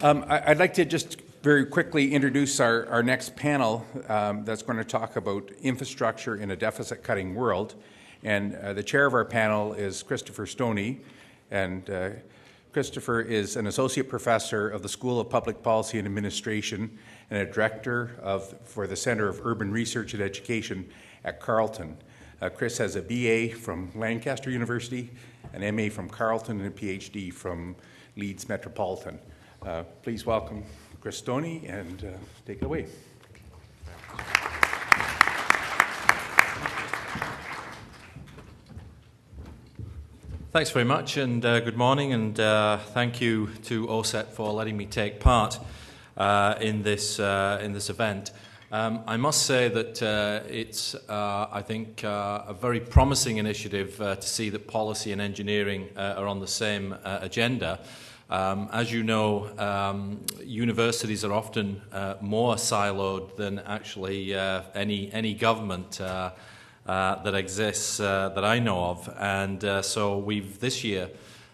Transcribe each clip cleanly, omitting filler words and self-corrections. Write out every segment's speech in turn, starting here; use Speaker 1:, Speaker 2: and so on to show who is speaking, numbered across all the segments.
Speaker 1: I'd like to just very quickly introduce our next panel that's going to talk about infrastructure in a deficit-cutting world. And the chair of our panel is Christopher Stoney. And Christopher is an associate professor of the School of Public Policy and Administration and a director for the Centre of Urban Research and Education at Carleton. Chris has a BA from Lancaster University, an MA from Carleton, and a PhD from Leeds Metropolitan. Please welcome Chris Stoney and take it away.
Speaker 2: Thanks very much, and good morning, and thank you to Ocepp for letting me take part in this event. I must say that it's, I think, a very promising initiative to see that policy and engineering are on the same agenda. As you know, universities are often more siloed than actually any government that exists that I know of, and so we've this year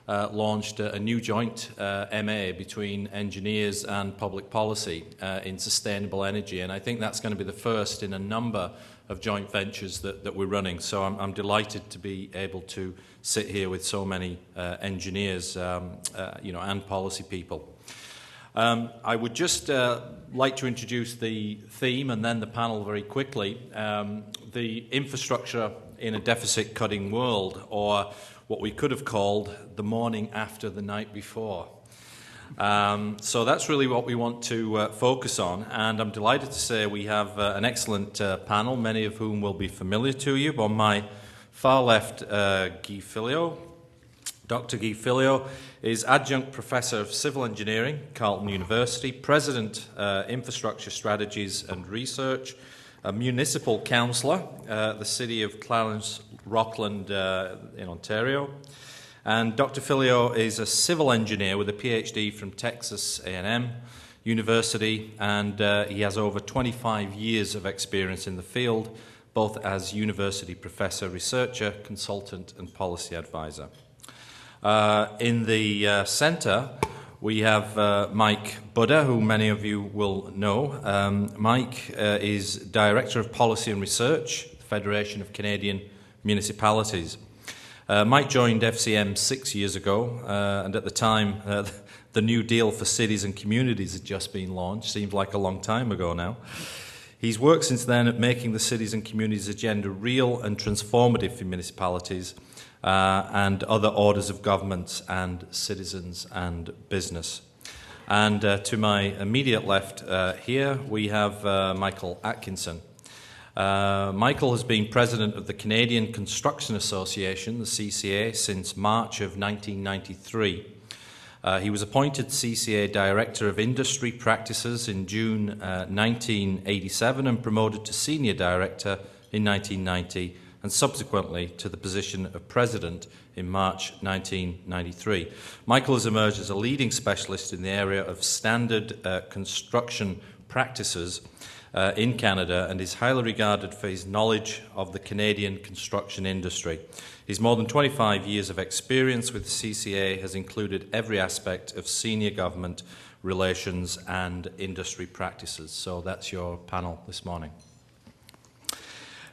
Speaker 2: launched a new joint MA between engineers and public policy in sustainable energy, and I think that's going to be the first in a number of joint ventures that we're running. So I'm delighted to be able to sit here with so many engineers, and policy people. I would just like to introduce the theme and then the panel very quickly. The infrastructure in a deficit-cutting world, or what we could have called the morning after the night before. So that's really what we want to focus on, and I'm delighted to say we have an excellent panel, many of whom will be familiar to you. On my far left, Guy Félio. Dr. Guy Félio is Adjunct Professor of Civil Engineering, Carleton University, President, Infrastructure Strategies and Research, a Municipal Councillor, the City of Clarence-Rockland in Ontario. And Dr. Félio is a civil engineer with a PhD from Texas A&M University, and he has over 25 years of experience in the field, both as university professor, researcher, consultant, and policy advisor. In the centre, we have Mike Buda, who many of you will know. Mike is Director of Policy and Research, Federation of Canadian Municipalities. Mike joined FCM 6 years ago, and at the time, the New Deal for Cities and Communities had just been launched. Seems like a long time ago now. He's worked since then at making the cities and communities agenda real and transformative for municipalities and other orders of governments and citizens and business. And to my immediate left here, we have Michael Atkinson. Michael has been president of the Canadian Construction Association, the CCA, since March of 1993. He was appointed CCA Director of Industry Practices in June 1987 and promoted to Senior Director in 1990 and subsequently to the position of President in March 1993. Michael has emerged as a leading specialist in the area of standard construction practices in Canada and is highly regarded for his knowledge of the Canadian construction industry. His more than 25 years of experience with the CCA has included every aspect of senior government relations and industry practices. So that's your panel this morning.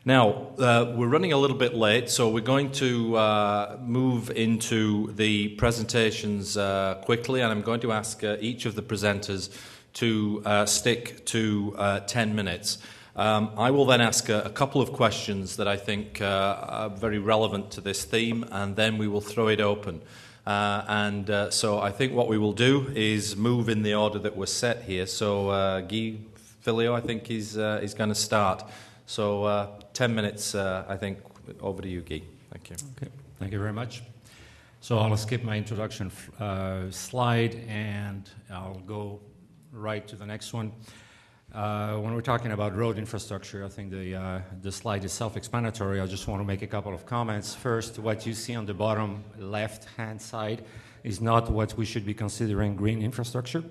Speaker 2: Now, we're running a little bit late, so we're going to move into the presentations quickly, and I'm going to ask each of the presenters to stick to 10 minutes. I will then ask a couple of questions that I think are very relevant to this theme, and then we will throw it open. So I think what we will do is move in the order that we're set here. So Guy Félio, I think, is going to start. So 10 minutes, I think. Over to you, Guy. Thank you.
Speaker 3: Okay. Thank you very much. So I'll skip my introduction slide, and I'll go right to the next one. When we're talking about road infrastructure, I think the slide is self-explanatory. I just want to make a couple of comments. First, what you see on the bottom left-hand side is not what we should be considering green infrastructure.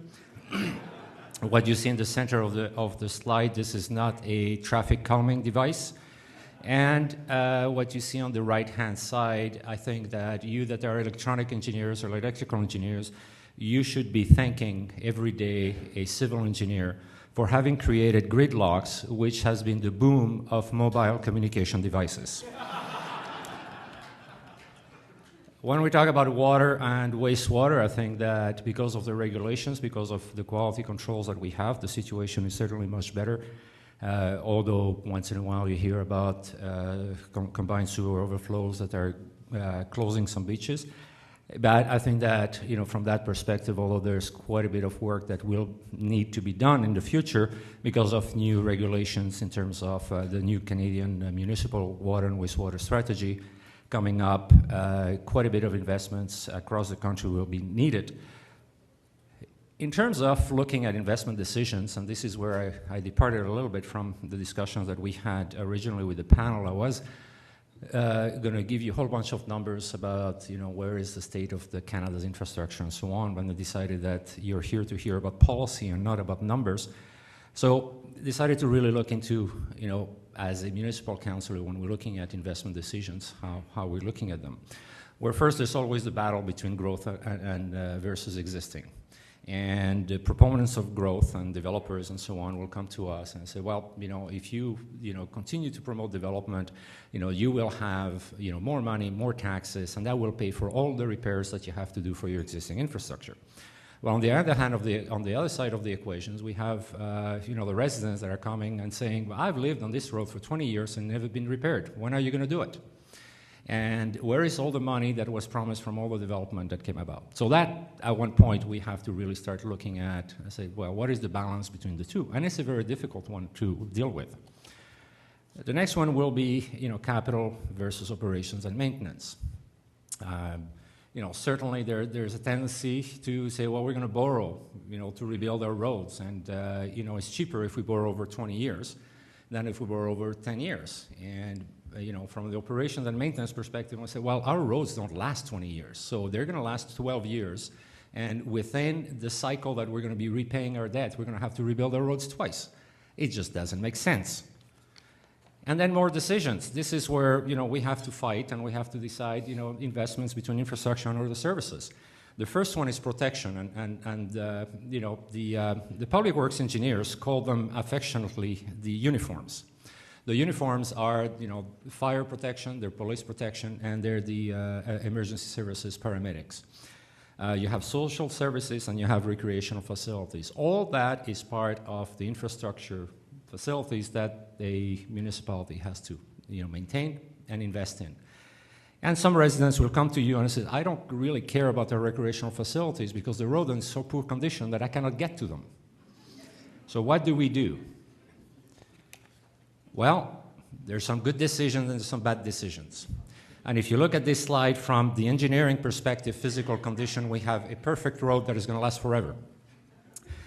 Speaker 3: What you see in the center of the slide, this is not a traffic calming device. And what you see on the right-hand side, I think that you that are electronic engineers or electrical engineers, you should be thanking every day a civil engineer for having created gridlocks, which has been the boom of mobile communication devices. When we talk about water and wastewater, I think that because of the regulations, because of the quality controls that we have, the situation is certainly much better. Although once in a while you hear about combined sewer overflows that are closing some beaches. But I think that, from that perspective, although there's quite a bit of work that will need to be done in the future because of new regulations in terms of the new Canadian municipal water and wastewater strategy coming up, quite a bit of investments across the country will be needed. In terms of looking at investment decisions, and this is where I departed a little bit from the discussions that we had originally with the panel, I was going to give you a whole bunch of numbers about, where is the state of Canada's infrastructure and so on, when I decided that you're here to hear about policy and not about numbers. So decided to really look into, as a municipal councillor, when we're looking at investment decisions, how we're looking at them. Where first there's always the battle between growth and versus existing. And the proponents of growth and developers and so on will come to us and say, well, if you, continue to promote development, you will have, more money, more taxes, and that will pay for all the repairs that you have to do for your existing infrastructure. Well, on the other hand, on the other side of the equations, we have, the residents that are coming and saying, well, I've lived on this road for 20 years and never been repaired. When are you going to do it? And where is all the money that was promised from all the development that came about? So that, at one point, we have to really start looking at and say, well, what is the balance between the two? And it's a very difficult one to deal with. The next one will be, capital versus operations and maintenance. Certainly there's a tendency to say, well, we're going to borrow, to rebuild our roads. And, it's cheaper if we borrow over 20 years than if we borrow over 10 years. And from the operations and maintenance perspective, we say, well, our roads don't last 20 years, so they're going to last 12 years, and within the cycle that we're going to be repaying our debt, we're going to have to rebuild our roads twice. It just doesn't make sense. And then more decisions. This is where, we have to fight, and we have to decide, investments between infrastructure and other services. The first one is protection, and the public works engineers call them affectionately the uniforms. The uniforms are, fire protection, they're police protection, and they're the emergency services paramedics. You have social services and you have recreational facilities. All that is part of the infrastructure facilities that a municipality has to, maintain and invest in. And some residents will come to you and say, I don't really care about the recreational facilities because the road is in so poor condition that I cannot get to them. So what do we do? Well, there's some good decisions and some bad decisions. And if you look at this slide from the engineering perspective, physical condition, we have a perfect road that is going to last forever.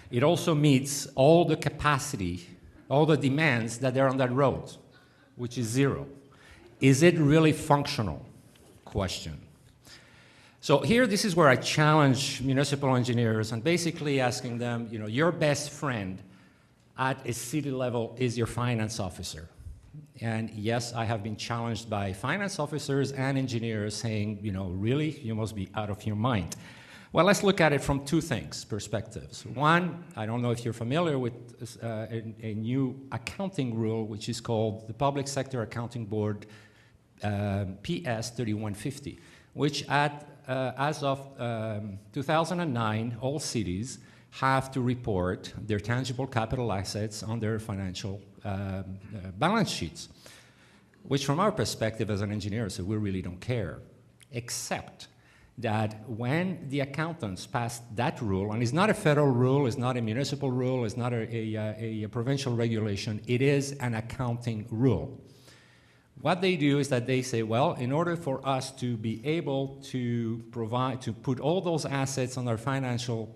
Speaker 3: It also meets all the capacity, all the demands that are on that road, which is zero. Is it really functional? Question. So here, this is where I challenge municipal engineers and basically asking them, your best friend at a city level is your finance officer. And yes, I have been challenged by finance officers and engineers saying, really, you must be out of your mind. Well, let's look at it from two perspectives. One, I don't know if you're familiar with a new accounting rule, which is called the Public Sector Accounting Board PS 3150, which as of 2009, all cities have to report their tangible capital assets on their financial balance sheets, which from our perspective as an engineer, so we really don't care, except that when the accountants passed that rule, and it's not a federal rule, it's not a municipal rule, it's not a provincial regulation, it is an accounting rule. What they do is that they say, well, in order for us to be able to put all those assets on our financial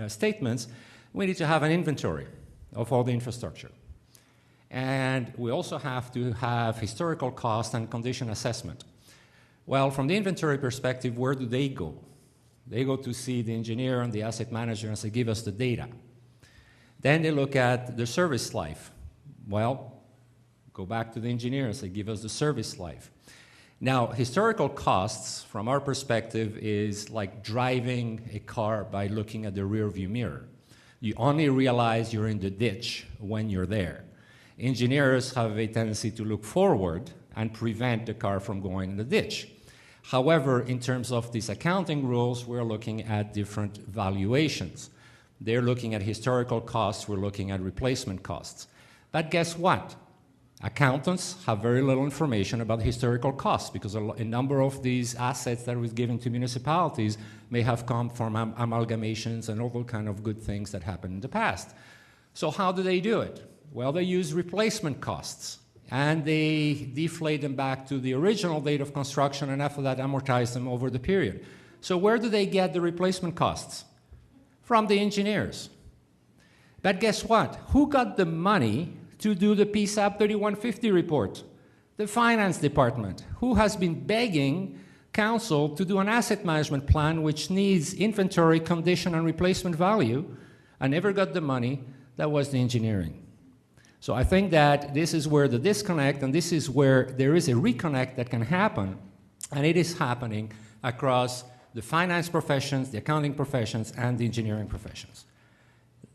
Speaker 3: statements, we need to have an inventory of all the infrastructure. And we also have to have historical cost and condition assessment. Well, from the inventory perspective, where do they go? They go to see the engineer and the asset manager and say, give us the data. Then they look at the service life. Well, go back to the engineer and say, give us the service life. Now, historical costs, from our perspective, is like driving a car by looking at the rearview mirror. You only realize you're in the ditch when you're there. Engineers have a tendency to look forward and prevent the car from going in the ditch. However, in terms of these accounting rules, we're looking at different valuations. They're looking at historical costs, we're looking at replacement costs. But guess what? Accountants have very little information about historical costs because a number of these assets that was given to municipalities may have come from amalgamations and all kind of good things that happened in the past. So how do they do it? Well, they use replacement costs, and they deflate them back to the original date of construction, and after that amortize them over the period. So where do they get the replacement costs? From the engineers. But guess what? Who got the money to do the PSAB 3150 report? The finance department, who has been begging council to do an asset management plan which needs inventory, condition, and replacement value, and never got the money. That was the engineering. So I think that this is where the disconnect, and this is where there is a reconnect that can happen, and it is happening across the finance professions, the accounting professions, and the engineering professions.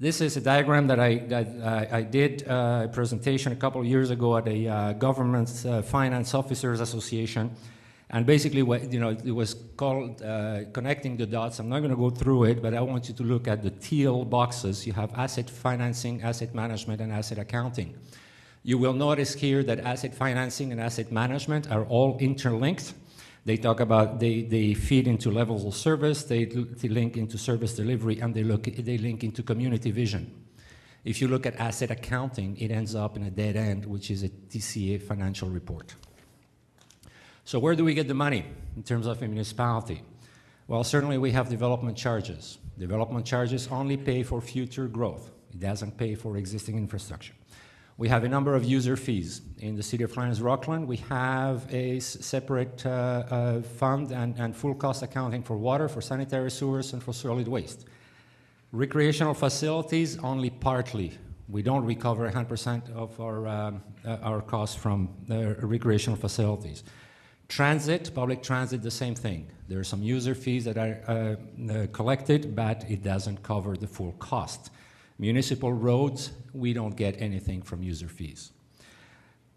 Speaker 3: This is a diagram that I did a presentation a couple of years ago at a government finance officers association, and basically it was called connecting the dots. I'm not going to go through it, but I want you to look at the teal boxes. You have asset financing, asset management, and asset accounting. You will notice here that asset financing and asset management are all interlinked. They talk about, they feed into levels of service, they link into service delivery, and they link into community vision. If you look at asset accounting, it ends up in a dead end, which is a TCA financial report. So where do we get the money in terms of a municipality? Well, certainly we have development charges. Development charges only pay for future growth. It doesn't pay for existing infrastructure. We have a number of user fees. In the city of Clarence-Rockland, we have a separate fund and full cost accounting for water, for sanitary sewers, and for solid waste. Recreational facilities, only partly. We don't recover 100% of our costs from recreational facilities. Transit, public transit, the same thing. There are some user fees that are collected, but it doesn't cover the full cost. Municipal roads, we don't get anything from user fees.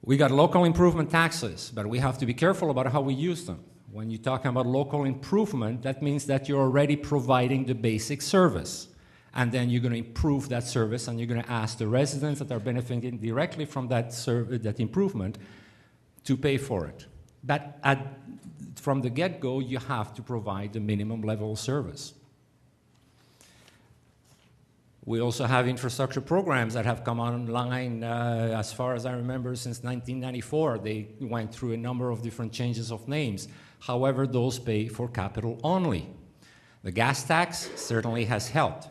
Speaker 3: We got local improvement taxes, but we have to be careful about how we use them. When you're talking about local improvement, that means that you're already providing the basic service. And then you're going to improve that service, and you're going to ask the residents that are benefiting directly from that improvement to pay for it. But from the get-go, you have to provide the minimum level of service. We also have infrastructure programs that have come online, as far as I remember, since 1994. They went through a number of different changes of names. However, those pay for capital only. The gas tax certainly has helped,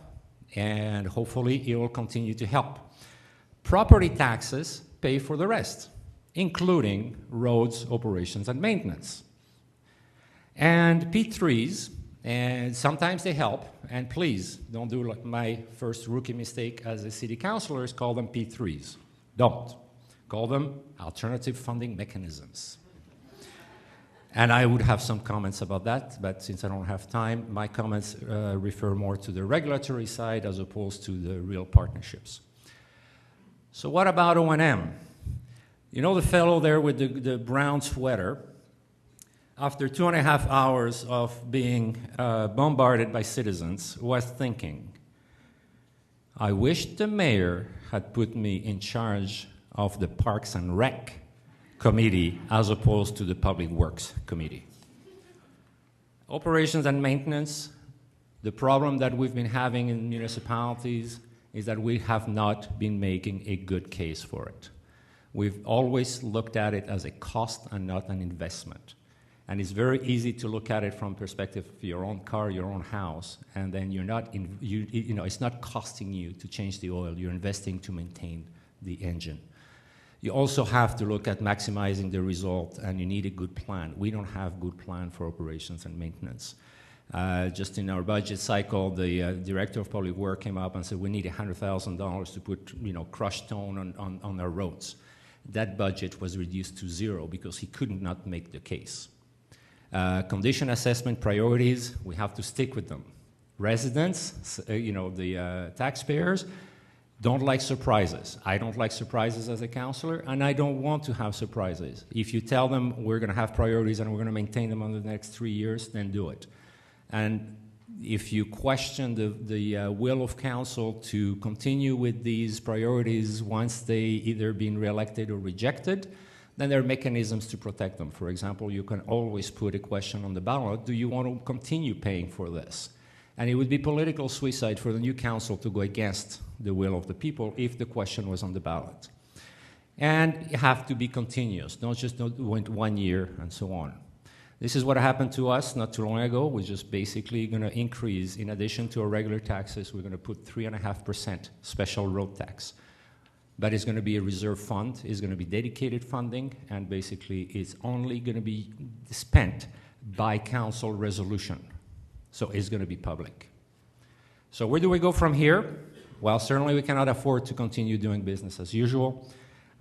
Speaker 3: and hopefully it will continue to help. Property taxes pay for the rest, including roads, operations, and maintenance. And P3s, and sometimes they help, and please don't do like my first rookie mistake as a city councillor is call them P3s. Don't. Call them alternative funding mechanisms. And I would have some comments about that, but since I don't have time, my comments refer more to the regulatory side as opposed to the real partnerships. So what about O&M? You know the fellow there with the brown sweater? After 2.5 hours of being bombarded by citizens, was thinking, I wish the mayor had put me in charge of the Parks and Rec committee as opposed to the Public Works committee. Operations and maintenance, the problem that we've been having in municipalities is that we have not been making a good case for it. We've always looked at it as a cost and not an investment. And it's very easy to look at it from perspective of your own car, your own house, and then you're not it's not costing you to change the oil. You're investing to maintain the engine. You also have to look at maximizing the result, and you need a good plan. We don't have good plan for operations and maintenance. Just in our budget cycle, the director of public work came up and said we need $100,000 to put crushed stone on our roads. that budget was reduced to zero because he could not make the case. Condition assessment priorities, we have to stick with them. Residents, the taxpayers, don't like surprises. I don't like surprises as a councillor, and I don't want to have surprises. If you tell them we're going to have priorities and we're going to maintain them over the next 3 years, then do it. And if you question the will of council to continue with these priorities once they either been re-elected or rejected, then there are mechanisms to protect them. For example, you can always put a question on the ballot, do you want to continue paying for this? And it would be political suicide for the new council to go against the will of the people if the question was on the ballot. And you have to be continuous, not just went 1 year and so on. This is what happened to us not too long ago. We're just basically going to increase, in addition to our regular taxes, we're going to put 3.5% special road tax. But it's going to be a reserve fund, it's going to be dedicated funding, and basically it's only going to be spent by council resolution. So it's going to be public. So where do we go from here? Well, certainly we cannot afford to continue doing business as usual.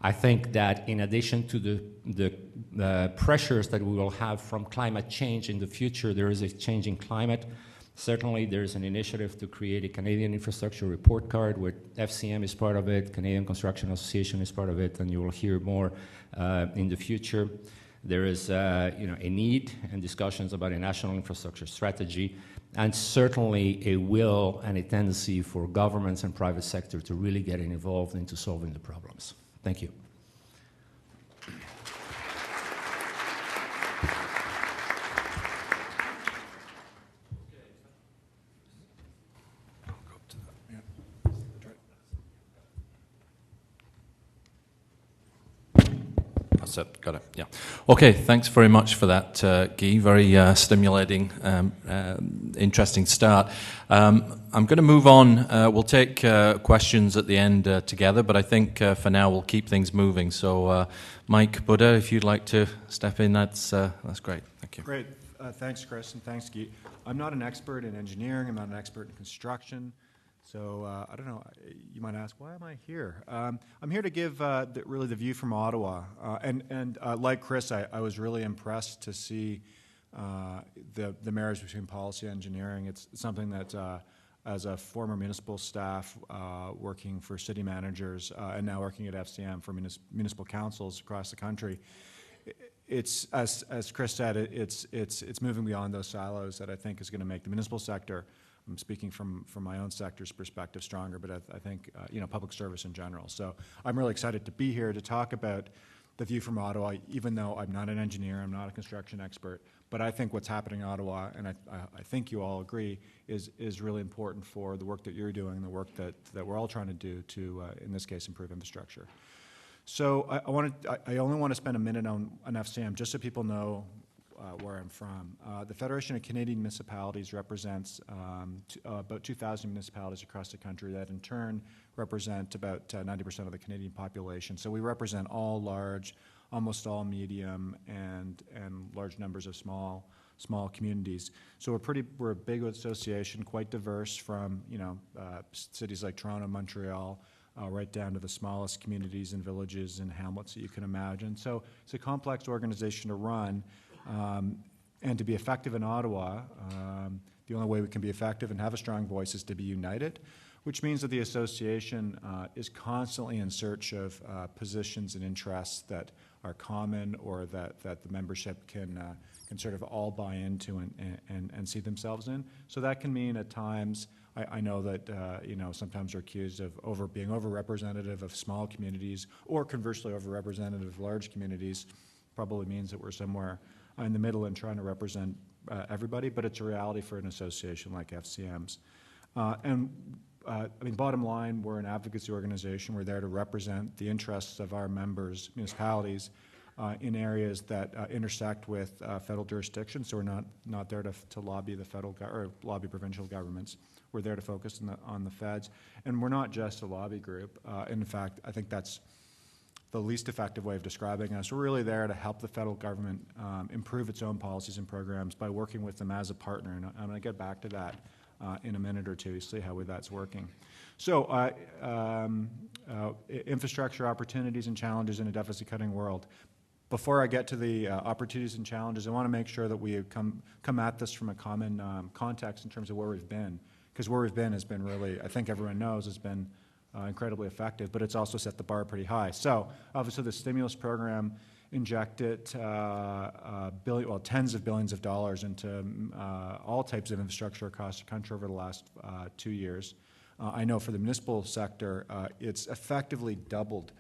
Speaker 3: I think that in addition to the pressures that we will have from climate change in the future, there is a changing climate. Certainly there's an initiative to create a Canadian infrastructure report card where FCM is part of it, Canadian Construction Association is part of it, and you will hear more in the future. There is a need and discussions about a national infrastructure strategy, and certainly a will and a tendency for governments and private sector to really get involved into solving the problems. Thank you.
Speaker 2: That's it, got it, yeah. Okay, thanks very much for that, Guy. Very stimulating, interesting start. I'm going to move on. We'll take questions at the end together, but I think for now we'll keep things moving. So, Mike, Buda, if you'd like to step in, that's great. Thank you.
Speaker 4: Great. Thanks, Chris, and thanks, Guy. I'm not an expert in engineering. I'm not an expert in construction. So I don't know, you might ask, why am I here? I'm here to give really the view from Ottawa. And like Chris, I was really impressed to see the marriage between policy and engineering. It's something that, as a former municipal staff working for city managers and now working at FCM for municipal councils across the country, it's, as Chris said, it's moving beyond those silos that I think is going to make the municipal sector, I'm speaking from my own sector's perspective, stronger, but I think, public service in general. So I'm really excited to be here to talk about the view from Ottawa, even though I'm not an engineer, I'm not a construction expert, but I think what's happening in Ottawa, and I think you all agree, is really important for the work that you're doing, the work that we're all trying to do to, in this case, improve infrastructure. So I only want to spend a minute on FCM, just so people know where I'm from. The Federation of Canadian Municipalities represents about 2,000 municipalities across the country that in turn represent about 90% of the Canadian population. So we represent all large, almost all medium, and large numbers of small communities. So we're a big association, quite diverse, from cities like Toronto, Montreal, right down to the smallest communities and villages and hamlets that you can imagine. So it's a complex organization to run. And to be effective in Ottawa, the only way we can be effective and have a strong voice is to be united, which means that the association is constantly in search of positions and interests that are common or that the membership can sort of all buy into and see themselves in. So that can mean at times, I know that sometimes we're accused of being over-representative of small communities, or conversely over-representative of large communities. Probably means that we're somewhere in the middle and trying to represent everybody, but it's a reality for an association like FCM's. Bottom line, we're an advocacy organization. We're there to represent the interests of our members, municipalities, in areas that intersect with federal jurisdiction. So we're not there to lobby the federal or lobby provincial governments. We're there to focus on the feds, and we're not just a lobby group. In fact, I think that's the least effective way of describing us. We're really there to help the federal government improve its own policies and programs by working with them as a partner, and I'm going to get back to that in a minute or two. You see how that's working. So, infrastructure opportunities and challenges in a deficit-cutting world. Before I get to the opportunities and challenges, I want to make sure that we come at this from a common context in terms of where we've been, because where we've been has been really, I think everyone knows, has been incredibly effective, but it's also set the bar pretty high. So, obviously, the stimulus program injected tens of billions of dollars into all types of infrastructure across the country over the last 2 years. I know for the municipal sector, it's effectively doubled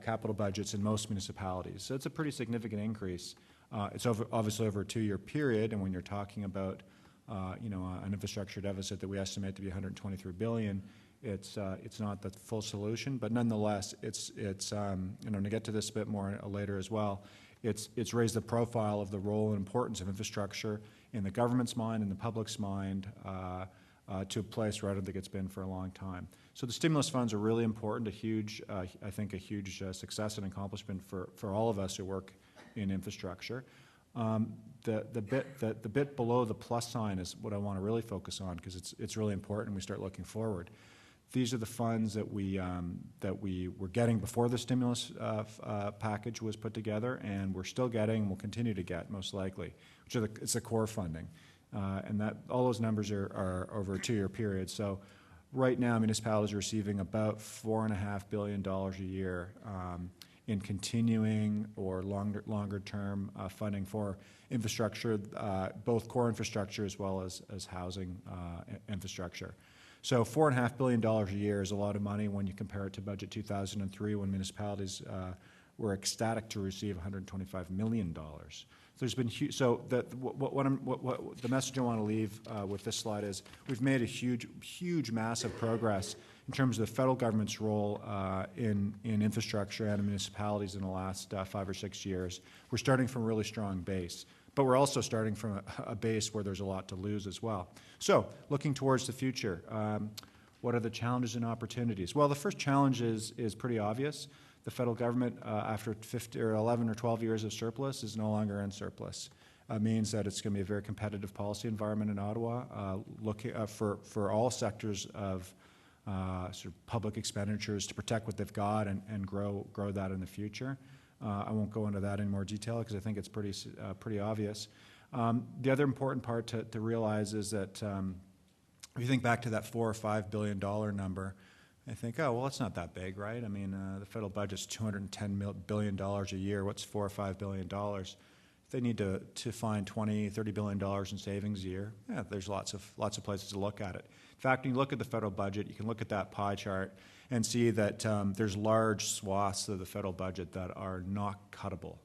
Speaker 4: capital budgets in most municipalities. So it's a pretty significant increase. It's obviously over a 2-year period, and when you're talking about an infrastructure deficit that we estimate to be $123 billion, it's not the full solution, but nonetheless, it's I'm going to get to this a bit more later as well. It's raised the profile of the role and importance of infrastructure in the government's mind, in the public's mind, to a place where I don't think it's been for a long time. So the stimulus funds are really important, I think a huge success and accomplishment for all of us who work in infrastructure. The bit below the plus sign is what I want to really focus on, because it's really important we start looking forward. These are the funds that we were getting before the stimulus package was put together, and we're still getting and will continue to get, most likely, which are it's the core funding. And that all those numbers are over a 2-year period. So right now, municipalities are receiving about $4.5 billion a year in continuing or longer-term funding for infrastructure, both core infrastructure as well as housing infrastructure. So $4.5 billion a year is a lot of money when you compare it to budget 2003, when municipalities were ecstatic to receive $125 million. There's been huge, so the message I want to leave with this slide is we've made a huge, massive progress in terms of the federal government's role in infrastructure and in municipalities in the last 5 or 6 years. We're starting from a really strong base, but we're also starting from a base where there's a lot to lose as well. So, looking towards the future, what are the challenges and opportunities? Well, the first challenge is pretty obvious. The federal government, after 11 or 12 years of surplus, is no longer in surplus. Means that it's going to be a very competitive policy environment in Ottawa, looking for all sectors of sort of public expenditures to protect what they've got and grow that in the future. I won't go into that in more detail because I think it's pretty obvious. The other important part to realize is that if you think back to that $4 or $5 billion number, I think, oh, well, it's not that big, right? I mean, the federal budget's $210 billion a year. What's $4 or $5 billion? If they need to find $20, $30 billion in savings a year, yeah, there's lots of places to look at it. In fact, when you look at the federal budget, you can look at that pie chart and see that there's large swaths of the federal budget that are not cuttable.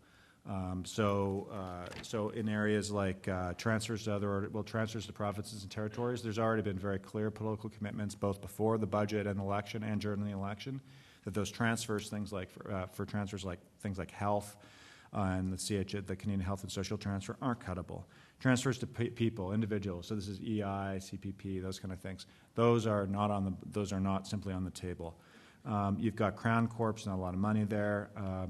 Speaker 4: So in areas like transfers to provinces and territories, there's already been very clear political commitments both before the budget and election and during the election that those transfers, things like things like health and the Canadian Health and Social Transfer aren't cuttable. Transfers to people, individuals. So this is EI, CPP, those kind of things. Those are not simply on the table. You've got Crown Corps, not a lot of money there.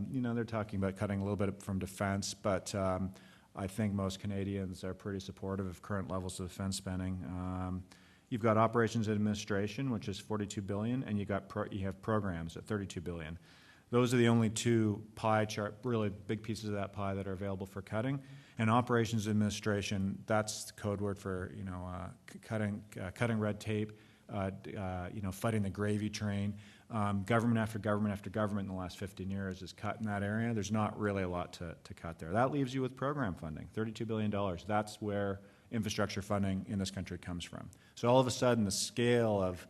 Speaker 4: They're talking about cutting a little bit from defense, but I think most Canadians are pretty supportive of current levels of defense spending. You've got operations and administration, which is $42 billion, and you have programs at $32 billion. Those are the only two pie chart, really big pieces of that pie that are available for cutting. And operations administration, that's the code word for cutting red tape, fighting the gravy train. Government after government after government in the last 15 years has cut in that area. There's not really a lot to cut there. That leaves you with program funding, $32 billion. That's where infrastructure funding in this country comes from. So all of a sudden, the scale of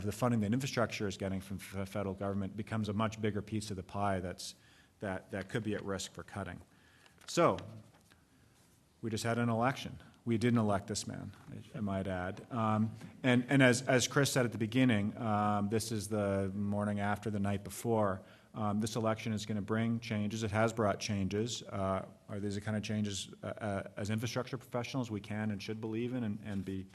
Speaker 4: the funding that infrastructure is getting from the federal government becomes a much bigger piece of the pie that could be at risk for cutting. So we just had an election. We didn't elect this man, I might add. And as Chris said at the beginning, this is the morning after the night before. This election is going to bring changes. It has brought changes. Are these the kind of changes as infrastructure professionals we can and should believe in and be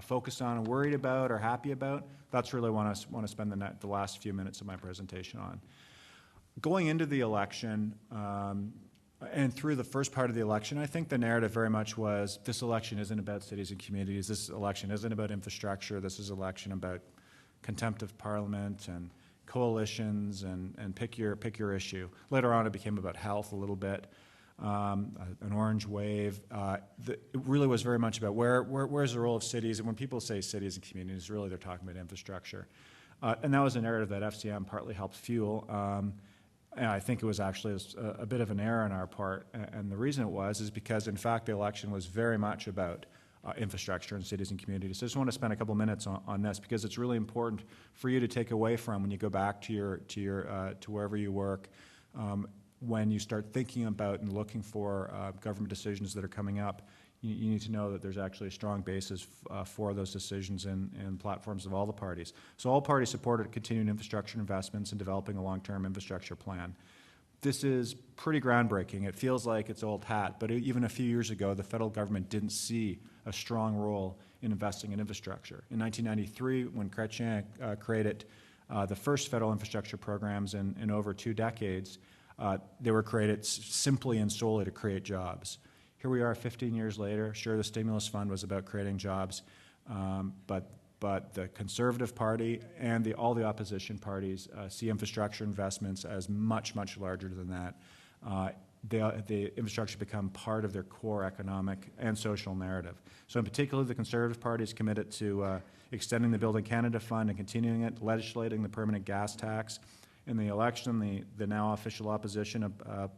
Speaker 4: focused on and worried about or happy about? That's really what I want to spend the last few minutes of my presentation on. Going into the election, And through the first part of the election, I think the narrative very much was, this election isn't about cities and communities, this election isn't about infrastructure, this is an election about contempt of parliament and coalitions and pick your issue. Later on, it became about health a little bit, an orange wave. It really was very much about where's the role of cities, and when people say cities and communities, really they're talking about infrastructure. And that was a narrative that FCM partly helped fuel. And I think it was actually a bit of an error on our part, and the reason it was is because, in fact, the election was very much about infrastructure in cities and communities. So I just want to spend a couple minutes on this because it's really important for you to take away from when you go back to wherever you work, when you start thinking about and looking for government decisions that are coming up. You need to know that there's actually a strong basis for those decisions in platforms of all the parties. So all parties supported continuing infrastructure investments and developing a long-term infrastructure plan. This is pretty groundbreaking. It feels like it's old hat, but even a few years ago, the federal government didn't see a strong role in investing in infrastructure. In 1993, when P.Eng created the first federal infrastructure programs in over 2 decades, they were created simply and solely to create jobs. Here we are 15 years later. Sure, the stimulus fund was about creating jobs, but the Conservative Party and all the opposition parties see infrastructure investments as much, much larger than that. The infrastructure become part of their core economic and social narrative. So in particular, the Conservative Party is committed to extending the Building Canada Fund and continuing it, legislating the permanent gas tax. In the election, the now official opposition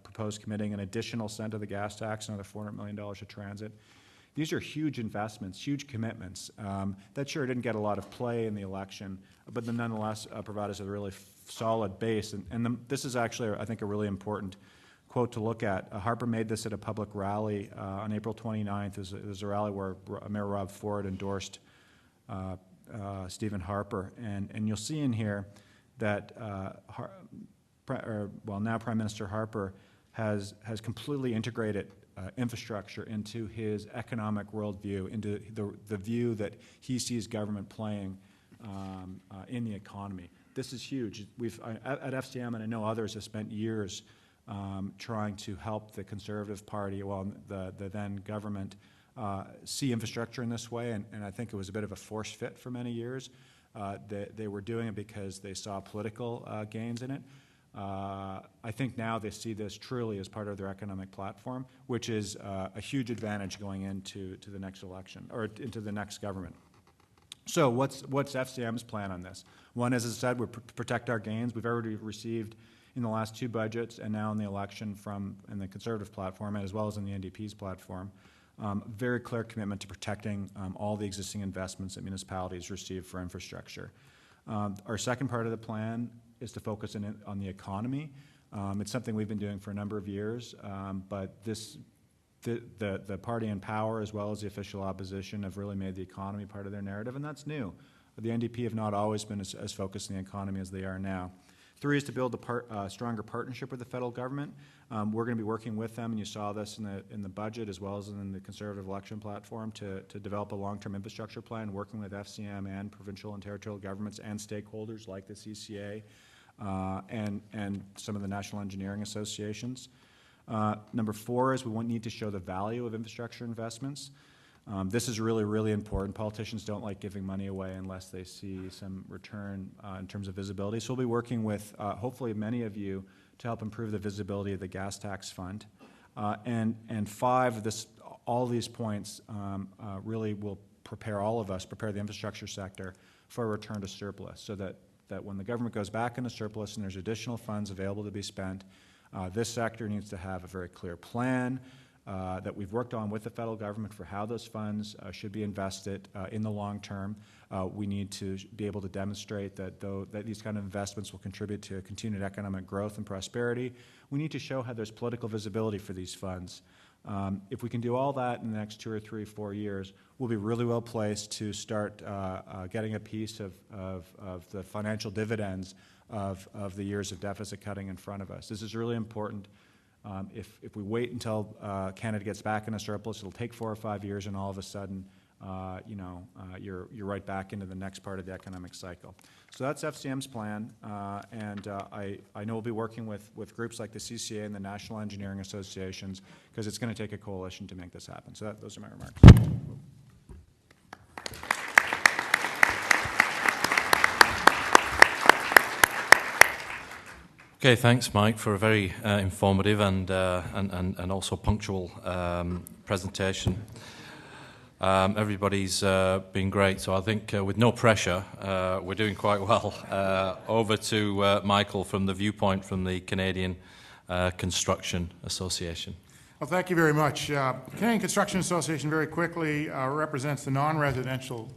Speaker 4: proposed committing an additional cent of the gas tax, another $400 million to transit. These are huge investments, huge commitments that sure didn't get a lot of play in the election, but then nonetheless provide us a really solid base. This is actually, I think, a really important quote to look at. Harper made this at a public rally on April 29th. It was a rally where Mayor Rob Ford endorsed Stephen Harper. And you'll see in here that now Prime Minister Harper has completely integrated infrastructure into his economic worldview, into the view that he sees government playing in the economy. This is huge. At FCM, and I know others, have spent years trying to help the Conservative Party, the then government, see infrastructure in this way, and I think it was a bit of a forced fit for many years. They were doing it because they saw political gains in it. I think now they see this truly as part of their economic platform, which is a huge advantage going into the next election, or into the next government. So what's FCM's plan on this? One, as I said, we're protect our gains. We've already received in the last 2 budgets and now in the election in the Conservative platform, as well as in the NDP's platform, very clear commitment to protecting all the existing investments that municipalities receive for infrastructure. Our second part of the plan is to focus on the economy. It's something we've been doing for a number of years, but the party in power, as well as the official opposition, have really made the economy part of their narrative, and that's new. The NDP have not always been as focused on the economy as they are now. 3 is to build a stronger partnership with the federal government. We're going to be working with them, and you saw this in the budget as well as in the Conservative election platform, to develop a long-term infrastructure plan, working with FCM and provincial and territorial governments and stakeholders like the CCA and some of the national engineering associations. Number 4 is we need to show the value of infrastructure investments. This is really, really important. Politicians don't like giving money away unless they see some return in terms of visibility. So we'll be working with, hopefully, many of you to help improve the visibility of the gas tax fund. And 5, all these points really will prepare the infrastructure sector for a return to surplus, so that when the government goes back into surplus and there's additional funds available to be spent, this sector needs to have a very clear plan that we've worked on with the federal government for how those funds should be invested in the long term. We need to be able to demonstrate that these kind of investments will contribute to continued economic growth and prosperity. We need to show how there's political visibility for these funds. If we can do all that in the next 2 or 3, 4 years, we'll be really well placed to start getting a piece of the financial dividends of the years of deficit cutting in front of us. This is really important. If we wait until Canada gets back in a surplus, it'll take 4 or 5 years, and all of a sudden you're right back into the next part of the economic cycle. So that's FCM's plan, and I know we'll be working with groups like the CCA and the National Engineering Associations, because it's going to take a coalition to make this happen. So those are my remarks.
Speaker 2: Okay, thanks, Mike, for a very informative and also punctual presentation. Everybody's been great, so I think with no pressure, we're doing quite well. Over to Michael from the viewpoint from the Canadian Construction Association.
Speaker 5: Well, thank you very much. Canadian Construction Association, very quickly, represents the non-residential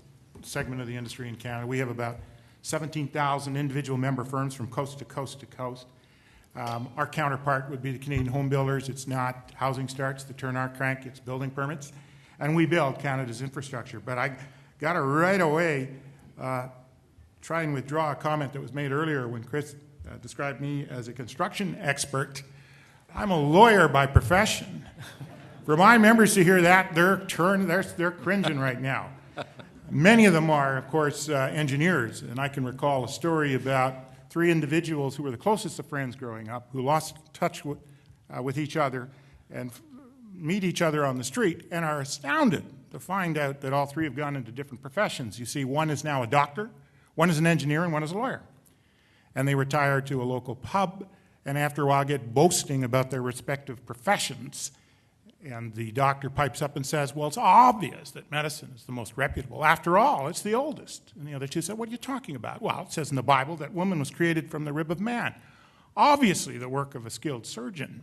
Speaker 5: segment of the industry in Canada. We have about 17,000 individual member firms from coast to coast to coast. Our counterpart would be the Canadian home builders. It's not housing starts that turn our crank, it's building permits. And we build Canada's infrastructure. But I got to right away try and withdraw a comment that was made earlier when Chris described me as a construction expert. I'm a lawyer by profession. For my members to hear that, they're cringing right now. Many of them are, of course, engineers. And I can recall a story about 3 individuals who were the closest of friends growing up, who lost touch with each other and meet each other on the street and are astounded to find out that all 3 have gone into different professions. You see, one is now a doctor, one is an engineer, and one is a lawyer. And they retire to a local pub, and after a while get boasting about their respective professions. And the doctor pipes up and says, well, it's obvious that medicine is the most reputable. After all, it's the oldest. And the other 2 said, what are you talking about? Well, it says in the Bible that woman was created from the rib of man. Obviously the work of a skilled surgeon.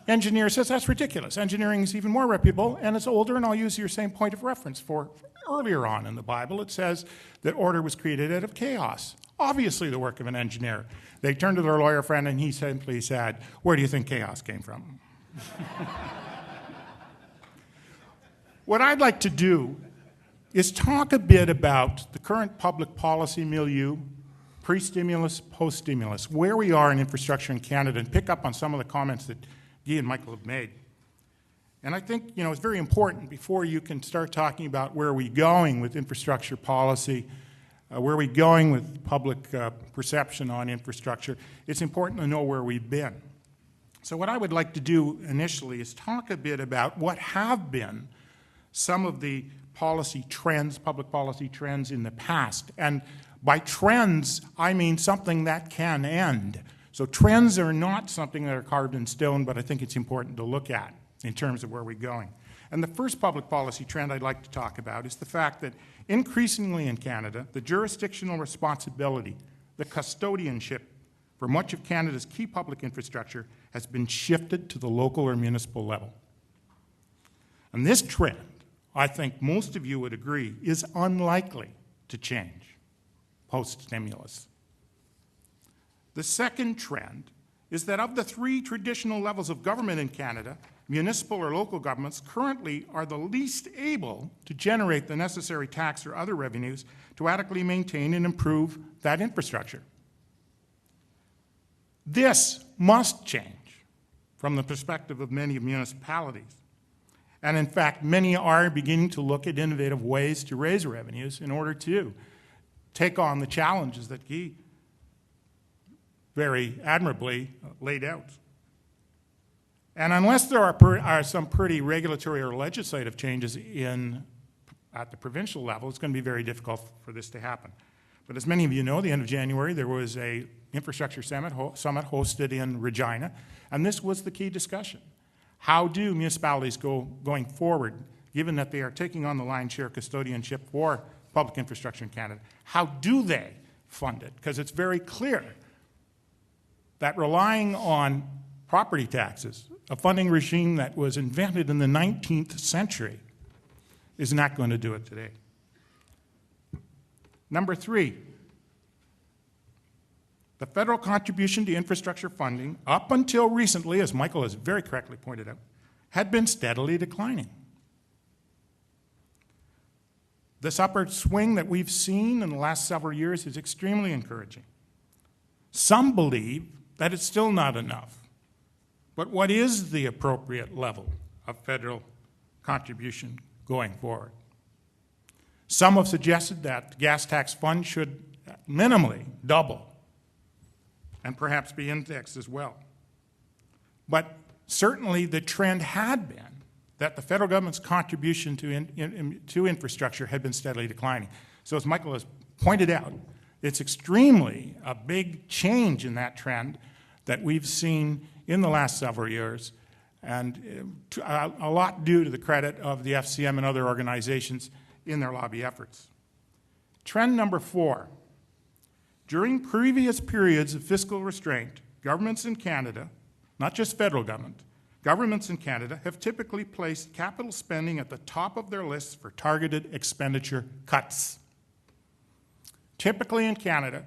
Speaker 5: Engineer says, that's ridiculous. Engineering is even more reputable, and it's older, and I'll use your same point of reference for earlier on in the Bible. It says that order was created out of chaos. Obviously the work of an engineer. They turned to their lawyer friend, and he simply said, where do you think chaos came from? What I'd like to do is talk a bit about the current public policy milieu, pre-stimulus, post-stimulus, where we are in infrastructure in Canada, and pick up on some of the comments that Guy and Michael have made. And I think, it's very important before you can start talking about where are we going with infrastructure policy, where are we going with public perception on infrastructure, it's important to know where we've been. So what I would like to do initially is talk a bit about what have been some of the policy trends, public policy trends in the past. And by trends, I mean something that can end. So trends are not something that are carved in stone, but I think it's important to look at in terms of where we're going. And the first public policy trend I'd like to talk about is the fact that increasingly in Canada, the jurisdictional responsibility, the custodianship for much of Canada's key public infrastructure has been shifted to the local or municipal level. And this trend, I think most of you would agree, is unlikely to change post-stimulus. The second trend is that of the 3 traditional levels of government in Canada, municipal or local governments currently are the least able to generate the necessary tax or other revenues to adequately maintain and improve that infrastructure. This must change from the perspective of many municipalities. And in fact, many are beginning to look at innovative ways to raise revenues in order to take on the challenges that Guy very admirably laid out. And unless there are some pretty regulatory or legislative changes at the provincial level, it's going to be very difficult for this to happen. But as many of you know, the end of January, there was an infrastructure summit hosted in Regina, and this was the key discussion. How do municipalities going forward, given that they are taking on the lion's share custodianship for public infrastructure in Canada, how do they fund it? Because it's very clear that relying on property taxes, a funding regime that was invented in the 19th century, is not going to do it today. Number 3, the federal contribution to infrastructure funding, up until recently, as Michael has very correctly pointed out, had been steadily declining. This upward swing that we've seen in the last several years is extremely encouraging. Some believe that it's still not enough. But what is the appropriate level of federal contribution going forward? Some have suggested that the gas tax fund should minimally double and perhaps be indexed as well. But certainly the trend had been that the federal government's contribution to infrastructure had been steadily declining. So as Michael has pointed out, it's extremely a big change in that trend that we've seen in the last several years, and a lot due to the credit of the FCM and other organizations in their lobby efforts. Trend number 4. During previous periods of fiscal restraint, governments in Canada, not just federal government, governments in Canada have typically placed capital spending at the top of their lists for targeted expenditure cuts. Typically in Canada,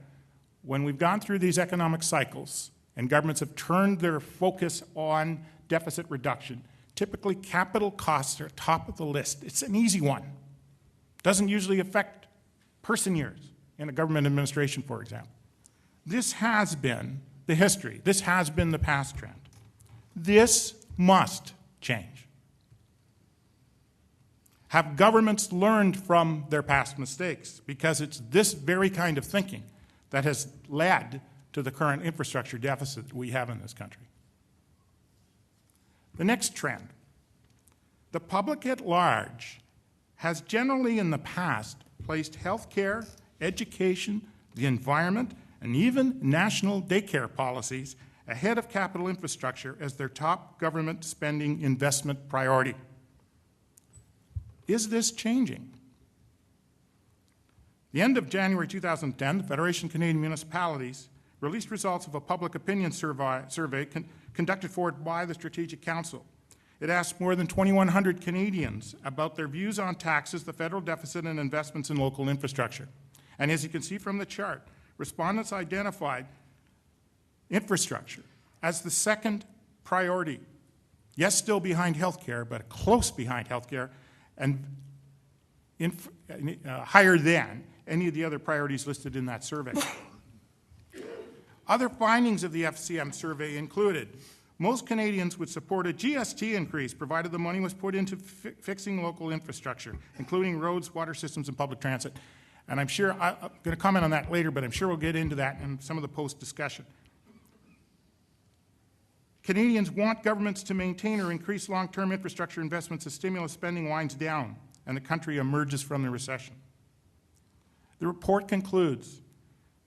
Speaker 5: when we've gone through these economic cycles and governments have turned their focus on deficit reduction, typically capital costs are top of the list. It's an easy one. Doesn't usually affect person years in a government administration, for example. This has been the history. This has been the past trend. This must change. Have governments learned from their past mistakes? Because it's this very kind of thinking that has led to the current infrastructure deficit that we have in this country. The next trend. The public at large has generally in the past placed healthcare, education, the environment, and even national daycare policies ahead of capital infrastructure as their top government spending investment priority. Is this changing? The end of January 2010, the Federation of Canadian Municipalities released results of a public opinion survey conducted for it by the Strategic Council. It asked more than 2,100 Canadians about their views on taxes, the federal deficit, and investments in local infrastructure. And as you can see from the chart, respondents identified infrastructure as the second priority. Yes, still behind healthcare, but close behind healthcare, and higher than any of the other priorities listed in that survey. Other findings of the FCM survey included most Canadians would support a GST increase provided the money was put into fixing local infrastructure, including roads, water systems, and public transit. And I'm sure, I'm going to comment on that later, but I'm sure we'll get into that in some of the post-discussion. Canadians want governments to maintain or increase long-term infrastructure investments as stimulus spending winds down and the country emerges from the recession. The report concludes,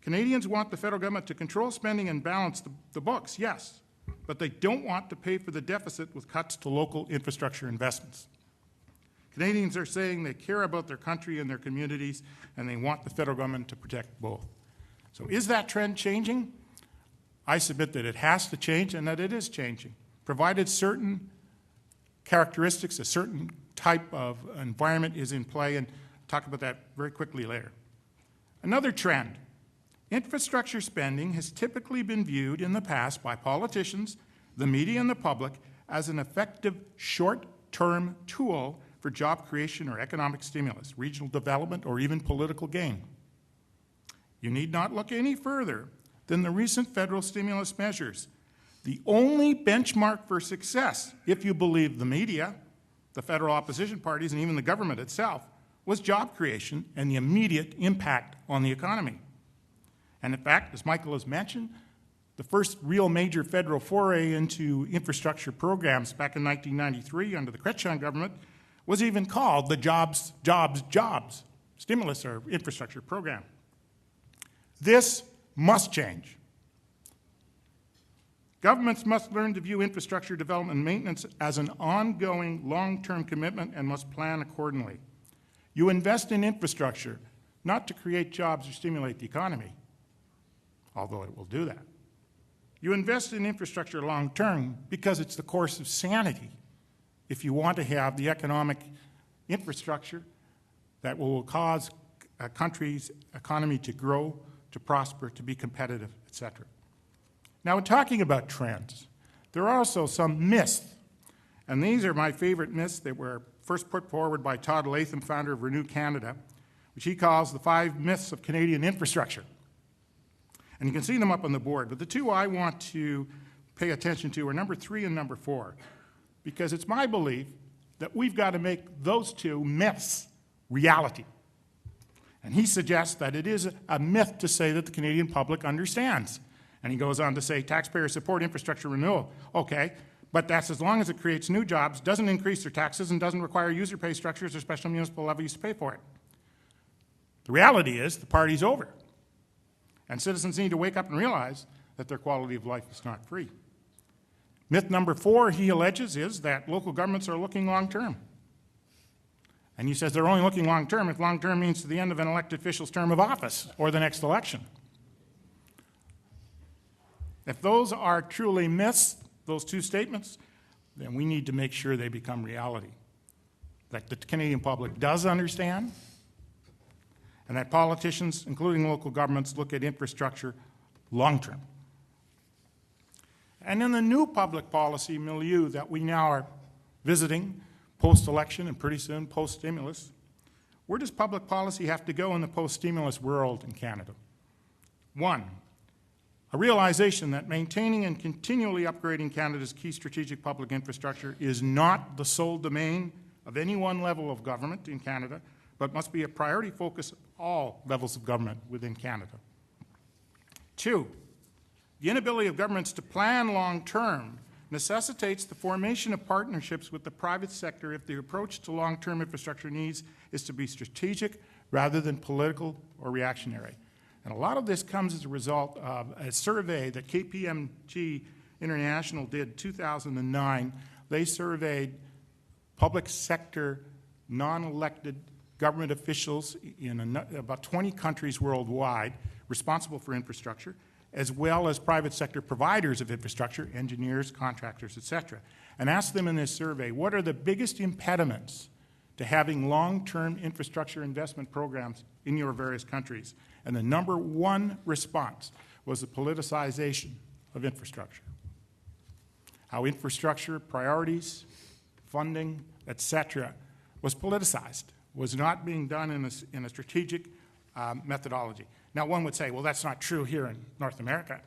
Speaker 5: Canadians want the federal government to control spending and balance the books, yes, but they don't want to pay for the deficit with cuts to local infrastructure investments. Canadians are saying they care about their country and their communities, and they want the federal government to protect both. So is that trend changing? I submit that it has to change and that it is changing, provided certain characteristics, a certain type of environment is in play, and I'll talk about that very quickly later. Another trend. Infrastructure spending has typically been viewed in the past by politicians, the media, and the public as an effective short-term tool for job creation or economic stimulus, regional development, or even political gain. You need not look any further than the recent federal stimulus measures. The only benchmark for success, if you believe the media, the federal opposition parties, and even the government itself, was job creation and the immediate impact on the economy. And in fact, as Michael has mentioned, the first real major federal foray into infrastructure programs back in 1993 under the Carleton government was even called the Jobs Stimulus or Infrastructure Program. This must change. Governments must learn to view infrastructure development and maintenance as an ongoing long-term commitment and must plan accordingly. You invest in infrastructure not to create jobs or stimulate the economy, although it will do that. You invest in infrastructure long-term because it's the course of sanity if you want to have the economic infrastructure that will cause a country's economy to grow, to prosper, to be competitive, etc. Now, in talking about trends, there are also some myths, and these are my favorite myths that were first put forward by Todd Latham, founder of Renew Canada, which he calls the 5 myths of Canadian infrastructure. And you can see them up on the board, but the 2 I want to pay attention to are number 3 and number 4, because it's my belief that we've got to make those 2 myths reality. And he suggests that it is a myth to say that the Canadian public understands. And he goes on to say, taxpayers support infrastructure renewal. Okay, but that's as long as it creates new jobs, doesn't increase their taxes, and doesn't require user pay structures or special municipal levies to pay for it. The reality is the party's over. And citizens need to wake up and realize that their quality of life is not free. Myth number 4, he alleges, is that local governments are looking long-term. And he says they're only looking long-term if long-term means to the end of an elected official's term of office or the next election. If those are truly myths, those two statements, then we need to make sure they become reality. That the Canadian public does understand, and that politicians, including local governments, look at infrastructure long-term. And in the new public policy milieu that we now are visiting, post-election and pretty soon post-stimulus, where does public policy have to go in the post-stimulus world in Canada? 1, a realization that maintaining and continually upgrading Canada's key strategic public infrastructure is not the sole domain of any one level of government in Canada, but must be a priority focus of all levels of government within Canada. 2, the inability of governments to plan long-term necessitates the formation of partnerships with the private sector if the approach to long-term infrastructure needs is to be strategic rather than political or reactionary. And a lot of this comes as a result of a survey that KPMG International did in 2009. They surveyed public sector, non-elected government officials in about 20 countries worldwide responsible for infrastructure, as well as private sector providers of infrastructure, engineers, contractors, etc., and asked them in this survey, what are the biggest impediments to having long-term infrastructure investment programs in your various countries? And the number 1 response was the politicization of infrastructure. How infrastructure priorities, funding, etc., was politicized, was not being done in a strategic methodology. Now, one would say, well, that's not true here in North America.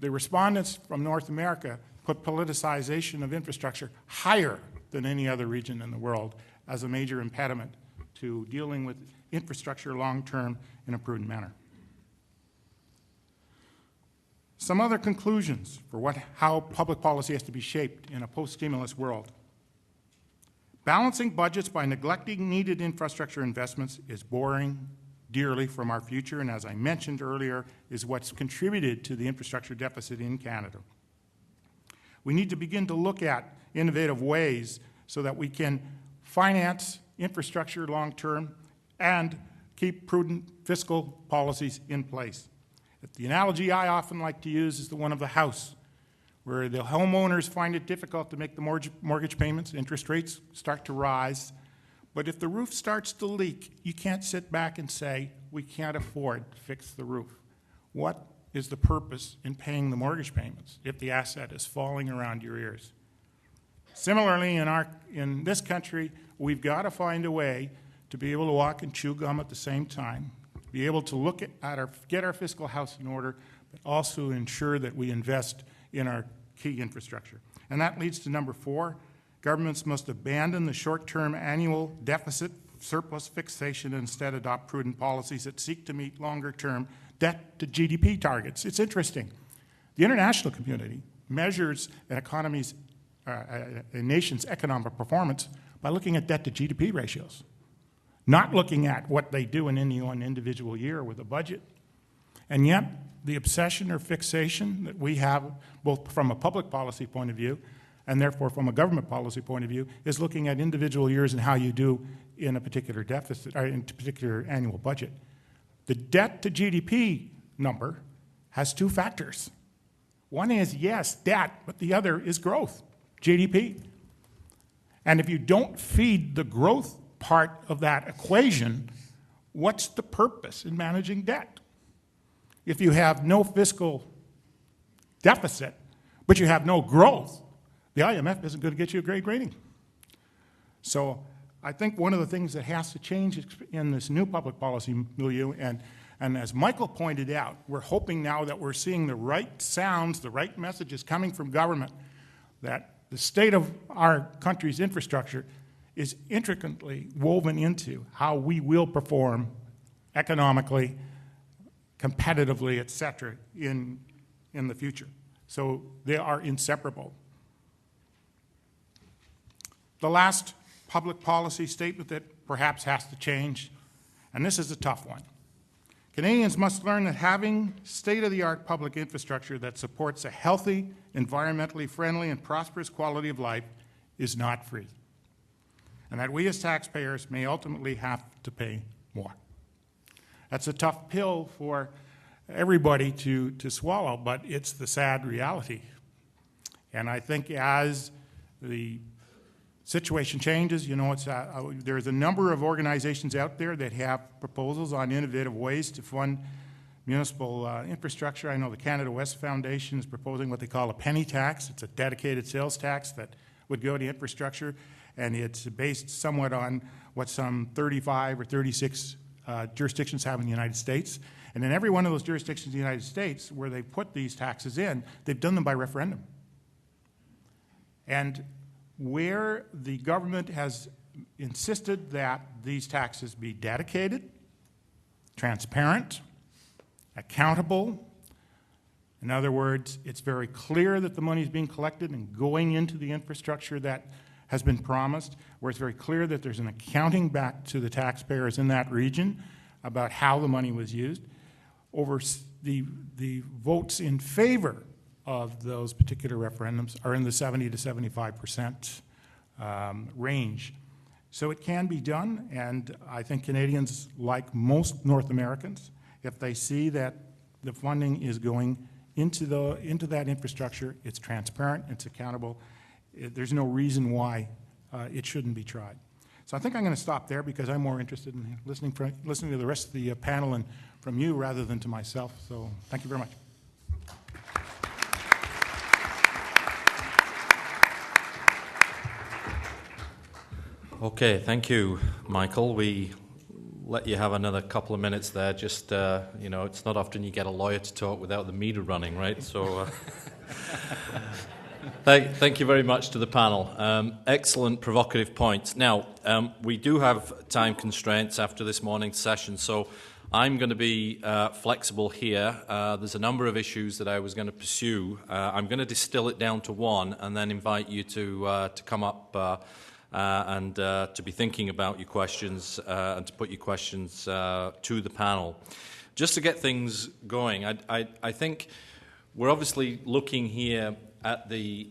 Speaker 5: The respondents from North America put politicization of infrastructure higher than any other region in the world as a major impediment to dealing with infrastructure long-term in a prudent manner. Some other conclusions for how public policy has to be shaped in a post-stimulus world. Balancing budgets by neglecting needed infrastructure investments is boring dearly from our future, and as I mentioned earlier, is what's contributed to the infrastructure deficit in Canada. We need to begin to look at innovative ways so that we can finance infrastructure long-term and keep prudent fiscal policies in place. The analogy I often like to use is the one of the house, where the homeowners find it difficult to make the mortgage payments, interest rates start to rise. But if the roof starts to leak, you can't sit back and say, we can't afford to fix the roof. What is the purpose in paying the mortgage payments if the asset is falling around your ears? Similarly, in this country, we've got to find a way to be able to walk and chew gum at the same time, be able to look at get our fiscal house in order, but also ensure that we invest in our key infrastructure. And that leads to number 4. Governments must abandon the short-term annual deficit surplus fixation and instead adopt prudent policies that seek to meet longer-term debt to GDP targets. It's interesting. The international community measures a nation's economic performance by looking at debt to GDP ratios, not looking at what they do in any one individual year with a budget. And yet, the obsession or fixation that we have, both from a public policy point of view and therefore from a government policy point of view, is looking at individual years and how you do in a particular deficit, or in a particular annual budget. The debt to GDP number has 2 factors. One is, yes, debt, but the other is growth, GDP. And if you don't feed the growth part of that equation, what's the purpose in managing debt? If you have no fiscal deficit, but you have no growth, the IMF isn't going to get you a great rating. So I think one of the things that has to change in this new public policy milieu, and as Michael pointed out, we're hoping now that we're seeing the right sounds, the right messages coming from government, that the state of our country's infrastructure is intricately woven into how we will perform economically, competitively, et cetera, in the future. So they are inseparable. The last public policy statement that perhaps has to change, and this is a tough one. Canadians must learn that having state-of-the-art public infrastructure that supports a healthy, environmentally friendly, and prosperous quality of life is not free, and that we as taxpayers may ultimately have to pay more. That's a tough pill for everybody to swallow, but it's the sad reality. And I think as the situation changes, you know, there's a number of organizations out there that have proposals on innovative ways to fund municipal infrastructure. I know the Canada West Foundation is proposing what they call a penny tax. It's a dedicated sales tax that would go to infrastructure, and it's based somewhat on what some 35 or 36 jurisdictions have in the United States. And in every one of those jurisdictions in the United States where they put these taxes in, they've done them by referendum. And where the government has insisted that these taxes be dedicated, transparent, accountable. In other words, it's very clear that the money is being collected and going into the infrastructure that has been promised, where it's very clear that there's an accounting back to the taxpayers in that region about how the money was used. Over the votes in favor of those particular referendums are in the 70 to 75% range. So it can be done, and I think Canadians, like most North Americans, if they see that the funding is going into that infrastructure, it's transparent, it's accountable, there's no reason why it shouldn't be tried. So I think I'm going to stop there because I'm more interested in listening to the rest of the panel and from you rather than to myself. So thank you very much.
Speaker 2: Okay, thank you, Michael. We let you have another couple of minutes there. Just, you know, it's not often you get a lawyer to talk without the meter running, right? So thank you very much to the panel. Excellent, provocative points. Now, we do have time constraints after this morning's session, so I'm going to be flexible here. There's a number of issues that I was going to pursue. I'm going to distill it down to one and then invite you to come up and to be thinking about your questions and to put your questions to the panel. Just to get things going, I think we're obviously looking here at the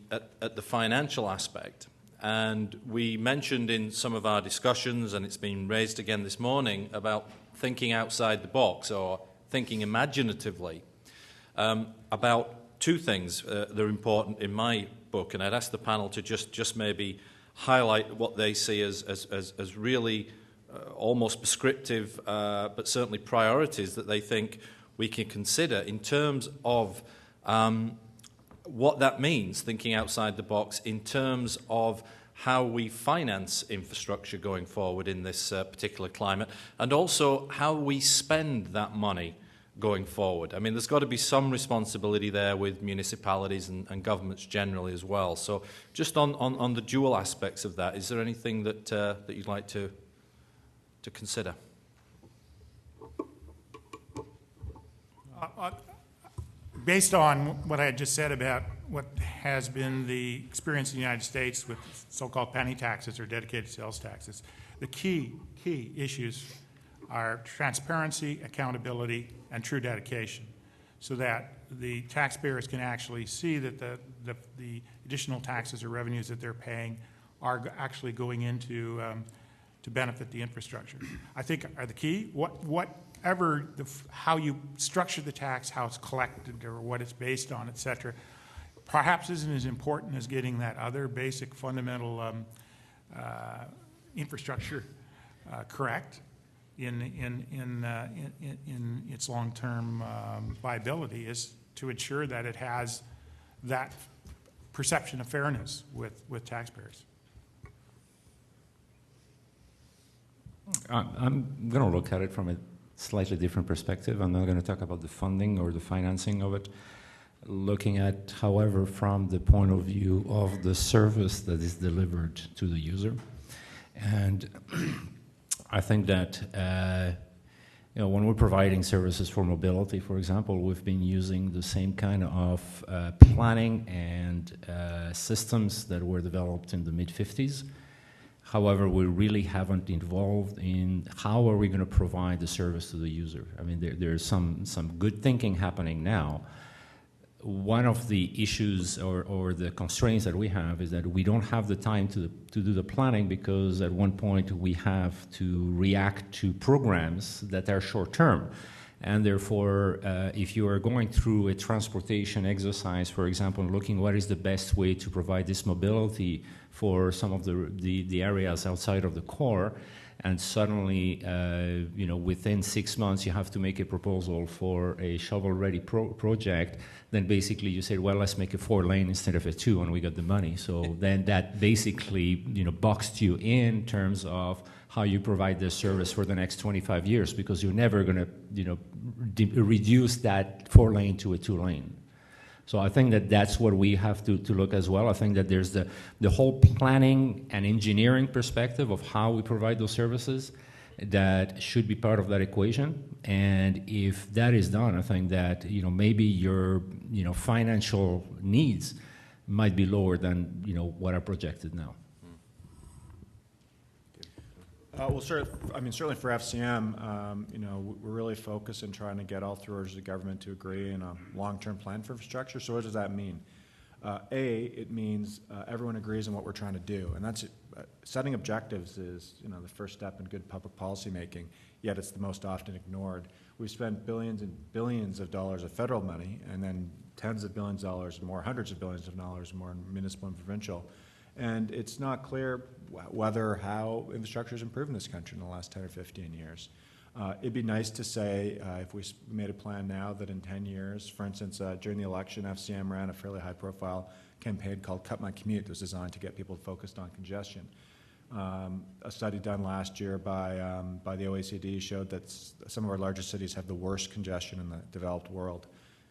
Speaker 2: financial aspect, and we mentioned in some of our discussions, and it's been raised again this morning, about thinking outside the box or thinking imaginatively about two things that are important in my book, and I'd ask the panel to just maybe highlight what they see as really almost prescriptive, but certainly priorities that they think we can consider in terms of what that means, thinking outside the box, in terms of how we finance infrastructure going forward in this particular climate, and also how we spend that money going forward. I mean, there's got to be some responsibility there with municipalities and governments generally as well. So just on the dual aspects of that, is there anything that you'd like to consider?
Speaker 5: Based on what I had just said about what has been the experience in the United States with so-called penny taxes or dedicated sales taxes, the key issues are transparency, accountability, and true dedication, so that the taxpayers can actually see that the additional taxes or revenues that they're paying are actually going into to benefit the infrastructure. I think are the key. Whatever how you structure the tax, how it's collected, or what it's based on, et cetera, perhaps isn't as important as getting that other basic fundamental infrastructure correct in its long-term viability, is to ensure that it has that perception of fairness with taxpayers.
Speaker 3: I'm going to look at it from a slightly different perspective. I'm not going to talk about the funding or the financing of it. Looking at, however, from the point of view of the service that is delivered to the user. And I think that when we're providing services for mobility, for example, we've been using the same kind of planning and systems that were developed in the mid-50s. However, we really haven't involved in how are we going to provide the service to the user. I mean, there's some good thinking happening now. One of the issues or the constraints that we have is that we don't have the time to do the planning, because at one point we have to react to programs that are short-term. And therefore, if you are going through a transportation exercise, for example, looking what is the best way to provide this mobility for some of the areas outside of the core, and suddenly, within 6 months you have to make a proposal for a shovel-ready project, then basically you say, well, let's make a 4-lane instead of a 2, and we got the money. So then that basically, boxed you in terms of how you provide this service for the next 25 years, because you're never going to, reduce that 4-lane to a 2-lane. So I think that that's what we have to look as well. I think that there's the whole planning and engineering perspective of how we provide those services that should be part of that equation. And if that is done, I think that, maybe your, financial needs might be lower than, what are projected now.
Speaker 4: Well, certainly for FCM, we're really focused on trying to get all three orders of government to agree on a long-term plan for infrastructure. So what does that mean? It means everyone agrees on what we're trying to do, and that's setting objectives is the first step in good public policy making. Yet it's the most often ignored. We've spent billions and billions of dollars of federal money, and then tens of billions of dollars more, hundreds of billions of dollars more in municipal and provincial. And it's not clear whether how infrastructure has improved in this country in the last 10 or 15 years. It'd be nice to say, if we made a plan now, that in 10 years, for instance, during the election, FCM ran a fairly high-profile campaign called Cut My Commute that was designed to get people focused on congestion. A study done last year by the OECD showed that some of our largest cities have the worst congestion in the developed world.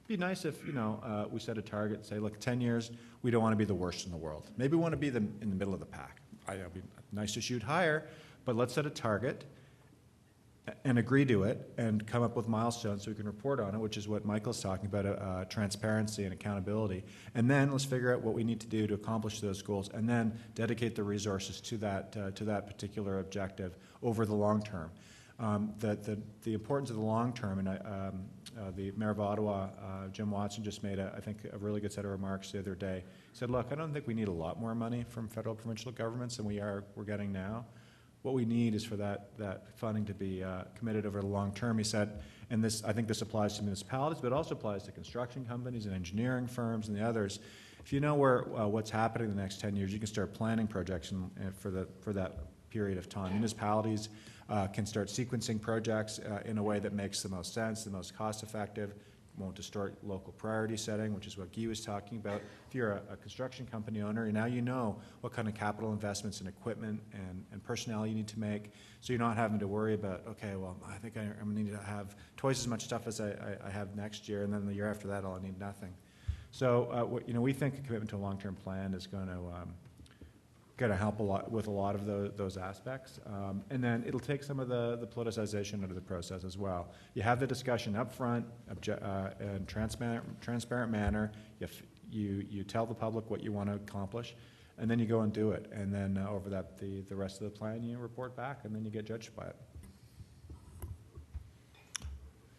Speaker 4: It'd be nice if, we set a target and say, look, 10 years, we don't want to be the worst in the world. Maybe we want to be in the middle of the pack. It'd be nice to shoot higher, but let's set a target and agree to it and come up with milestones so we can report on it, which is what Michael's talking about, transparency and accountability. And then let's figure out what we need to do to accomplish those goals, and then dedicate the resources to that particular objective over the long term. The importance of the long term, and the Mayor of Ottawa, Jim Watson, just made, I think, a really good set of remarks the other day. He said, look, I don't think we need a lot more money from federal provincial governments than we're getting now. What we need is for that funding to be committed over the long term, he said, and I think this applies to municipalities, but it also applies to construction companies and engineering firms and the others. If you know what's happening in the next 10 years, you can start planning projects for that period of time. Municipalities can start sequencing projects in a way that makes the most sense, the most cost-effective, won't distort local priority setting, which is what Guy was talking about. If you're a construction company owner, now you know what kind of capital investments in equipment and personnel you need to make, so you're not having to worry about, okay, well, I think I'm going to need to have twice as much stuff as I have next year, and then the year after that I'll need nothing. So, we think a commitment to a long-term plan is going to help a lot with a lot of those aspects, and then it'll take some of the politicization out of the process as well. You have the discussion up front in transparent manner. You tell the public what you want to accomplish, and then you go and do it. And then over that, the rest of the plan, you report back, and then you get judged by it.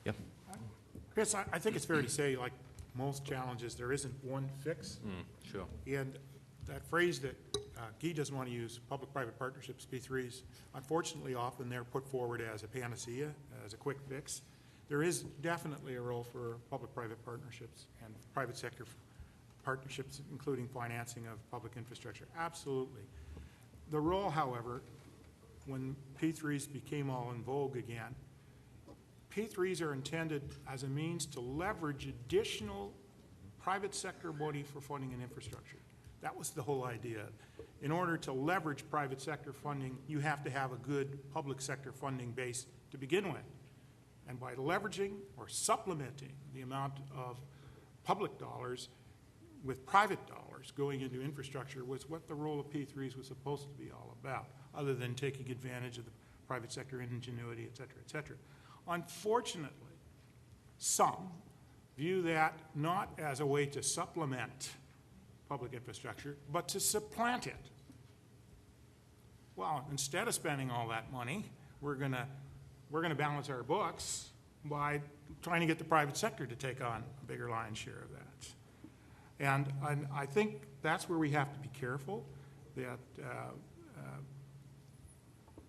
Speaker 2: Yep.
Speaker 5: Chris, I think it's fair to say, like most challenges, there isn't one fix.
Speaker 2: Sure.
Speaker 5: And that phrase that Guy doesn't want to use, public-private partnerships, P3s, unfortunately often they're put forward as a panacea, as a quick fix. There is definitely a role for public-private partnerships and private sector partnerships, including financing of public infrastructure. Absolutely. The role, however, when P3s became all in vogue again, P3s are intended as a means to leverage additional private sector money for funding and infrastructure. That was the whole idea. In order to leverage private sector funding, you have to have a good public sector funding base to begin with. And by leveraging or supplementing the amount of public dollars with private dollars going into infrastructure was what the role of P3s was supposed to be all about, other than taking advantage of the private sector ingenuity, et cetera, et cetera. Unfortunately, some view that not as a way to supplement public infrastructure, but to supplant it. Well, instead of spending all that money, we're gonna balance our books by trying to get the private sector to take on a bigger lion's share of that. And I think that's where we have to be careful, that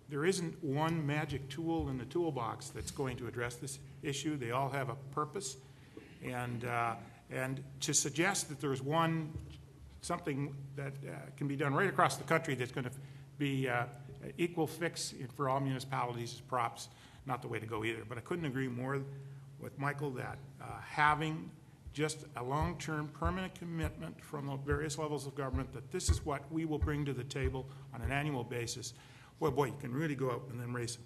Speaker 5: there isn't one magic tool in the toolbox that's going to address this issue. They all have a purpose. And to suggest that there's something that can be done right across the country that's going to be equal fix for all municipalities is perhaps not the way to go either. But I couldn't agree more with Michael that having just a long-term permanent commitment from the various levels of government that this is what we will bring to the table on an annual basis, well, boy, you can really go out and then raise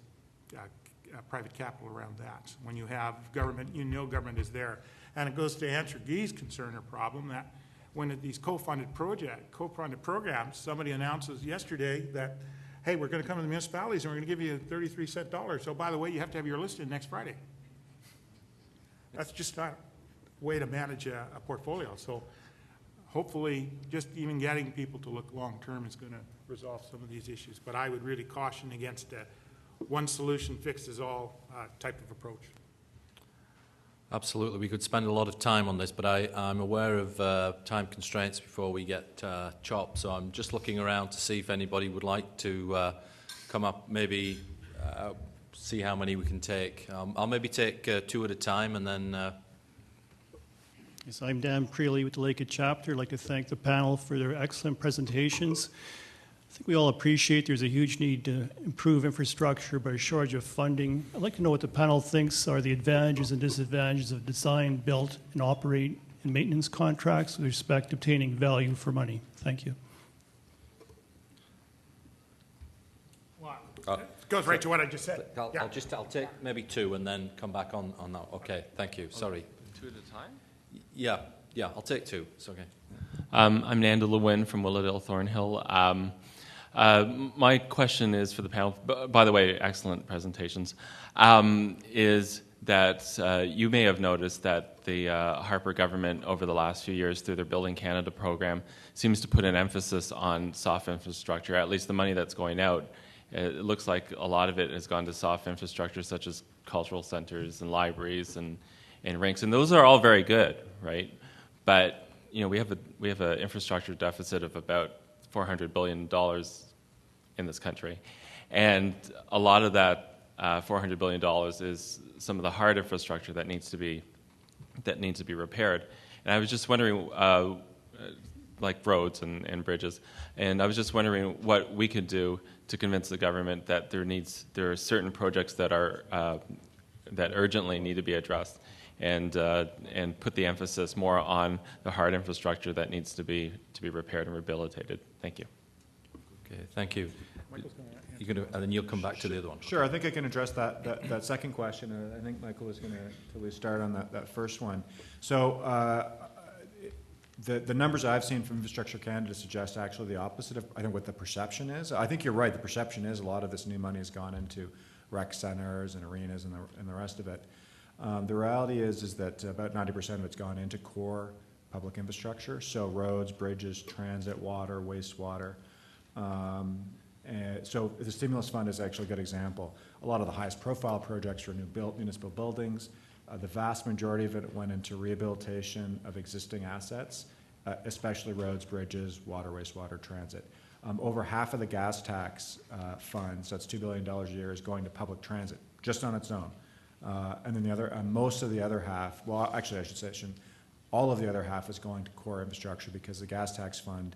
Speaker 5: private capital around that. When you have government, you know government is there. And it goes to answer Guy's concern or problem that when these co-funded programs, somebody announces yesterday that, hey, we're going to come to the municipalities and we're going to give you a 33-cent dollar. So by the way, you have to have your list in next Friday. That's just not a way to manage a portfolio. So hopefully just even getting people to look long-term is going to resolve some of these issues. But I would really caution against a one solution fixes all type of approach.
Speaker 2: Absolutely. We could spend a lot of time on this, but I'm aware of time constraints before we get chopped. So I'm just looking around to see if anybody would like to come up, maybe see how many we can take. I'll maybe take two at a time and then...
Speaker 6: Yes, I'm Dan Preely with the Lakewood chapter. I'd like to thank the panel for their excellent presentations. I think we all appreciate there's a huge need to improve infrastructure, but a shortage of funding. I'd like to know what the panel thinks are the advantages and disadvantages of design, build, and operate and maintenance contracts with respect to obtaining value for money. Thank you.
Speaker 5: It goes right to what I just said.
Speaker 2: I'll take maybe two and then come back on that. Okay, thank you. Sorry.
Speaker 7: Two at a time?
Speaker 2: Yeah, I'll take two. It's okay.
Speaker 7: I'm Nanda Lewin from Willowdale Thornhill. My question is for the panel, by the way, excellent presentations, is that you may have noticed that the Harper government over the last few years through their Building Canada program seems to put an emphasis on soft infrastructure, at least the money that's going out. It looks like a lot of it has gone to soft infrastructure such as cultural centers and libraries and rinks, and those are all very good, right? But you know, we have an infrastructure deficit of about $400 billion in this country, and a lot of that $400 billion is some of the hard infrastructure that needs to be repaired. And I was just wondering, like roads and bridges, and I was just wondering what we could do to convince the government that there are certain projects that are that urgently need to be addressed, and put the emphasis more on the hard infrastructure that needs to be repaired and rehabilitated. Thank you.
Speaker 2: Okay, thank you. You're going to, and then you'll come back to the other one.
Speaker 4: Sure, I think I can address that second question. I think Michael was going to at least start on that first one. So the numbers I've seen from Infrastructure Canada suggest actually the opposite of I think what the perception is. I think you're right. The perception is a lot of this new money has gone into rec centers and arenas and the rest of it. The reality is that about 90% of it's gone into core public infrastructure, so roads, bridges, transit, water, wastewater. So the stimulus fund is actually a good example. A lot of the highest profile projects are new municipal buildings. The vast majority of it went into rehabilitation of existing assets, especially roads, bridges, water, wastewater, transit. Over half of the gas tax funds, that's $2 billion a year, is going to public transit, just on its own. And then most of the other half, well, actually I should say, all of the other half is going to core infrastructure because the gas tax fund,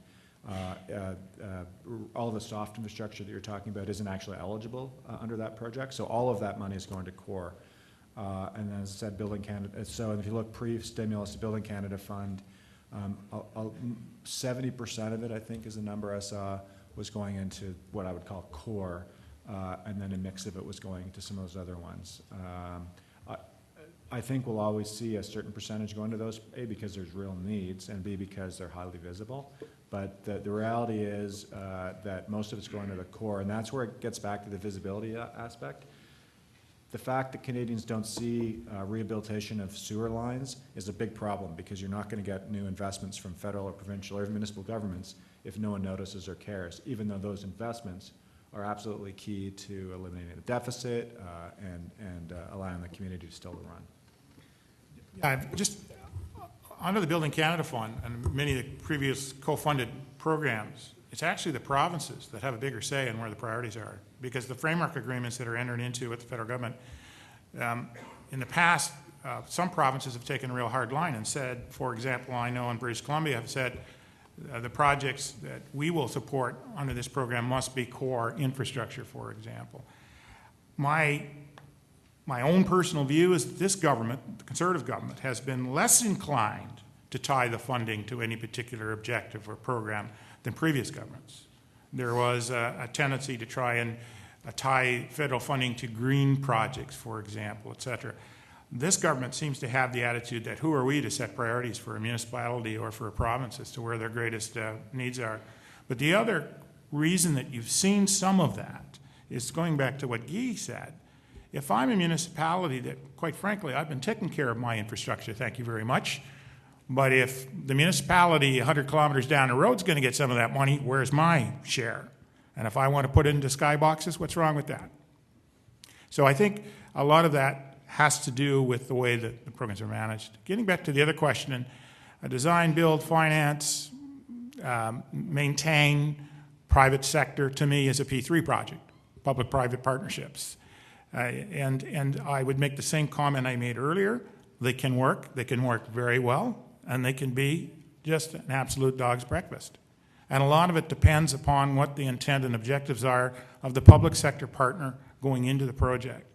Speaker 4: all the soft infrastructure that you're talking about isn't actually eligible under that project. So all of that money is going to core. And as I said, Building Canada, so if you look pre-stimulus, the Building Canada fund, 70% of it, I think is the number I saw, was going into what I would call core, and then a mix of it was going to some of those other ones. I think we'll always see a certain percentage going to those, A, because there's real needs, and B, because they're highly visible. But the reality is that most of it's going to the core, and that's where it gets back to the visibility aspect. The fact that Canadians don't see rehabilitation of sewer lines is a big problem, because you're not going to get new investments from federal or provincial or even municipal governments if no one notices or cares, even though those investments are absolutely key to eliminating the deficit and allowing the community to still run.
Speaker 5: Just under the Building Canada Fund and many of the previous co-funded programs, it's actually the provinces that have a bigger say in where the priorities are, because the framework agreements that are entered into with the federal government, in the past, some provinces have taken a real hard line and said, for example, I know in British Columbia have said the projects that we will support under this program must be core infrastructure, for example. My own personal view is that this government, the Conservative government, has been less inclined to tie the funding to any particular objective or program than previous governments. There was a tendency to try and tie federal funding to green projects, for example, et cetera. This government seems to have the attitude that who are we to set priorities for a municipality or for a province as to where their greatest needs are. But the other reason that you've seen some of that is going back to what Guy said. If I'm a municipality that, quite frankly, I've been taking care of my infrastructure, thank you very much, but if the municipality 100 kilometers down the road is going to get some of that money, where's my share? And if I want to put it into skyboxes, what's wrong with that? So I think a lot of that has to do with the way that the programs are managed. Getting back to the other question, design, build, finance, maintain, private sector, to me, is a P3 project, public-private partnerships. And I would make the same comment I made earlier. They can work very well, and they can be just an absolute dog's breakfast. And a lot of it depends upon what the intent and objectives are of the public sector partner going into the project.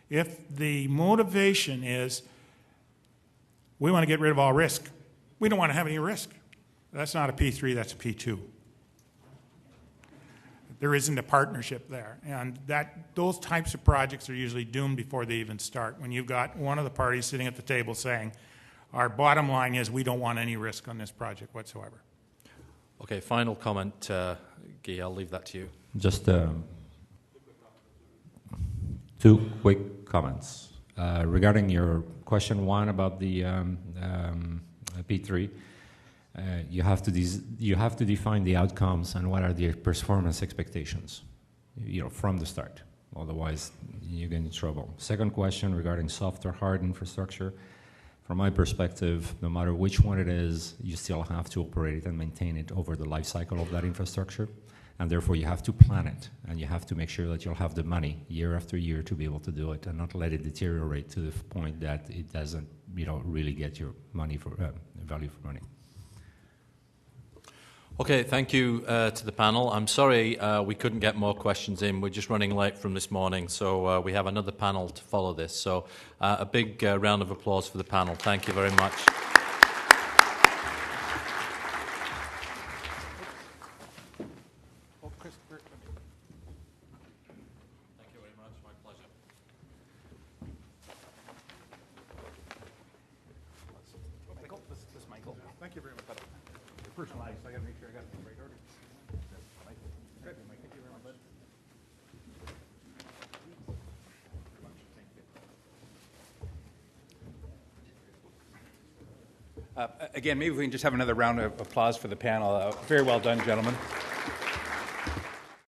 Speaker 5: If the motivation is, we want to get rid of all risk, we don't want to have any risk, that's not a P3, that's a P2. There isn't a partnership there. And those types of projects are usually doomed before they even start. When you've got one of the parties sitting at the table saying, our bottom line is we don't want any risk on this project whatsoever.
Speaker 2: Okay, final comment, Guy, I'll leave that to you.
Speaker 3: Just two quick comments. Regarding your question one about the P3, you have to define the outcomes and what are the performance expectations, from the start. Otherwise, you get in trouble. Second question regarding soft or hard infrastructure. From my perspective, no matter which one it is, you still have to operate it and maintain it over the life cycle of that infrastructure. And therefore, you have to plan it, and you have to make sure that you'll have the money year after year to be able to do it and not let it deteriorate to the point that it doesn't, really get your money for value for money.
Speaker 2: Okay, thank you to the panel. I'm sorry we couldn't get more questions in. We're just running late from this morning, so we have another panel to follow this. So a big round of applause for the panel. Thank you very much. Thank you very much. My pleasure.
Speaker 1: Michael, this is Michael. Thank you very much. Personalized, so I got to make sure I got it in the right order. Michael. Good. Thank you very much. Again, maybe we can just have another round of applause for the panel. Very well done, gentlemen.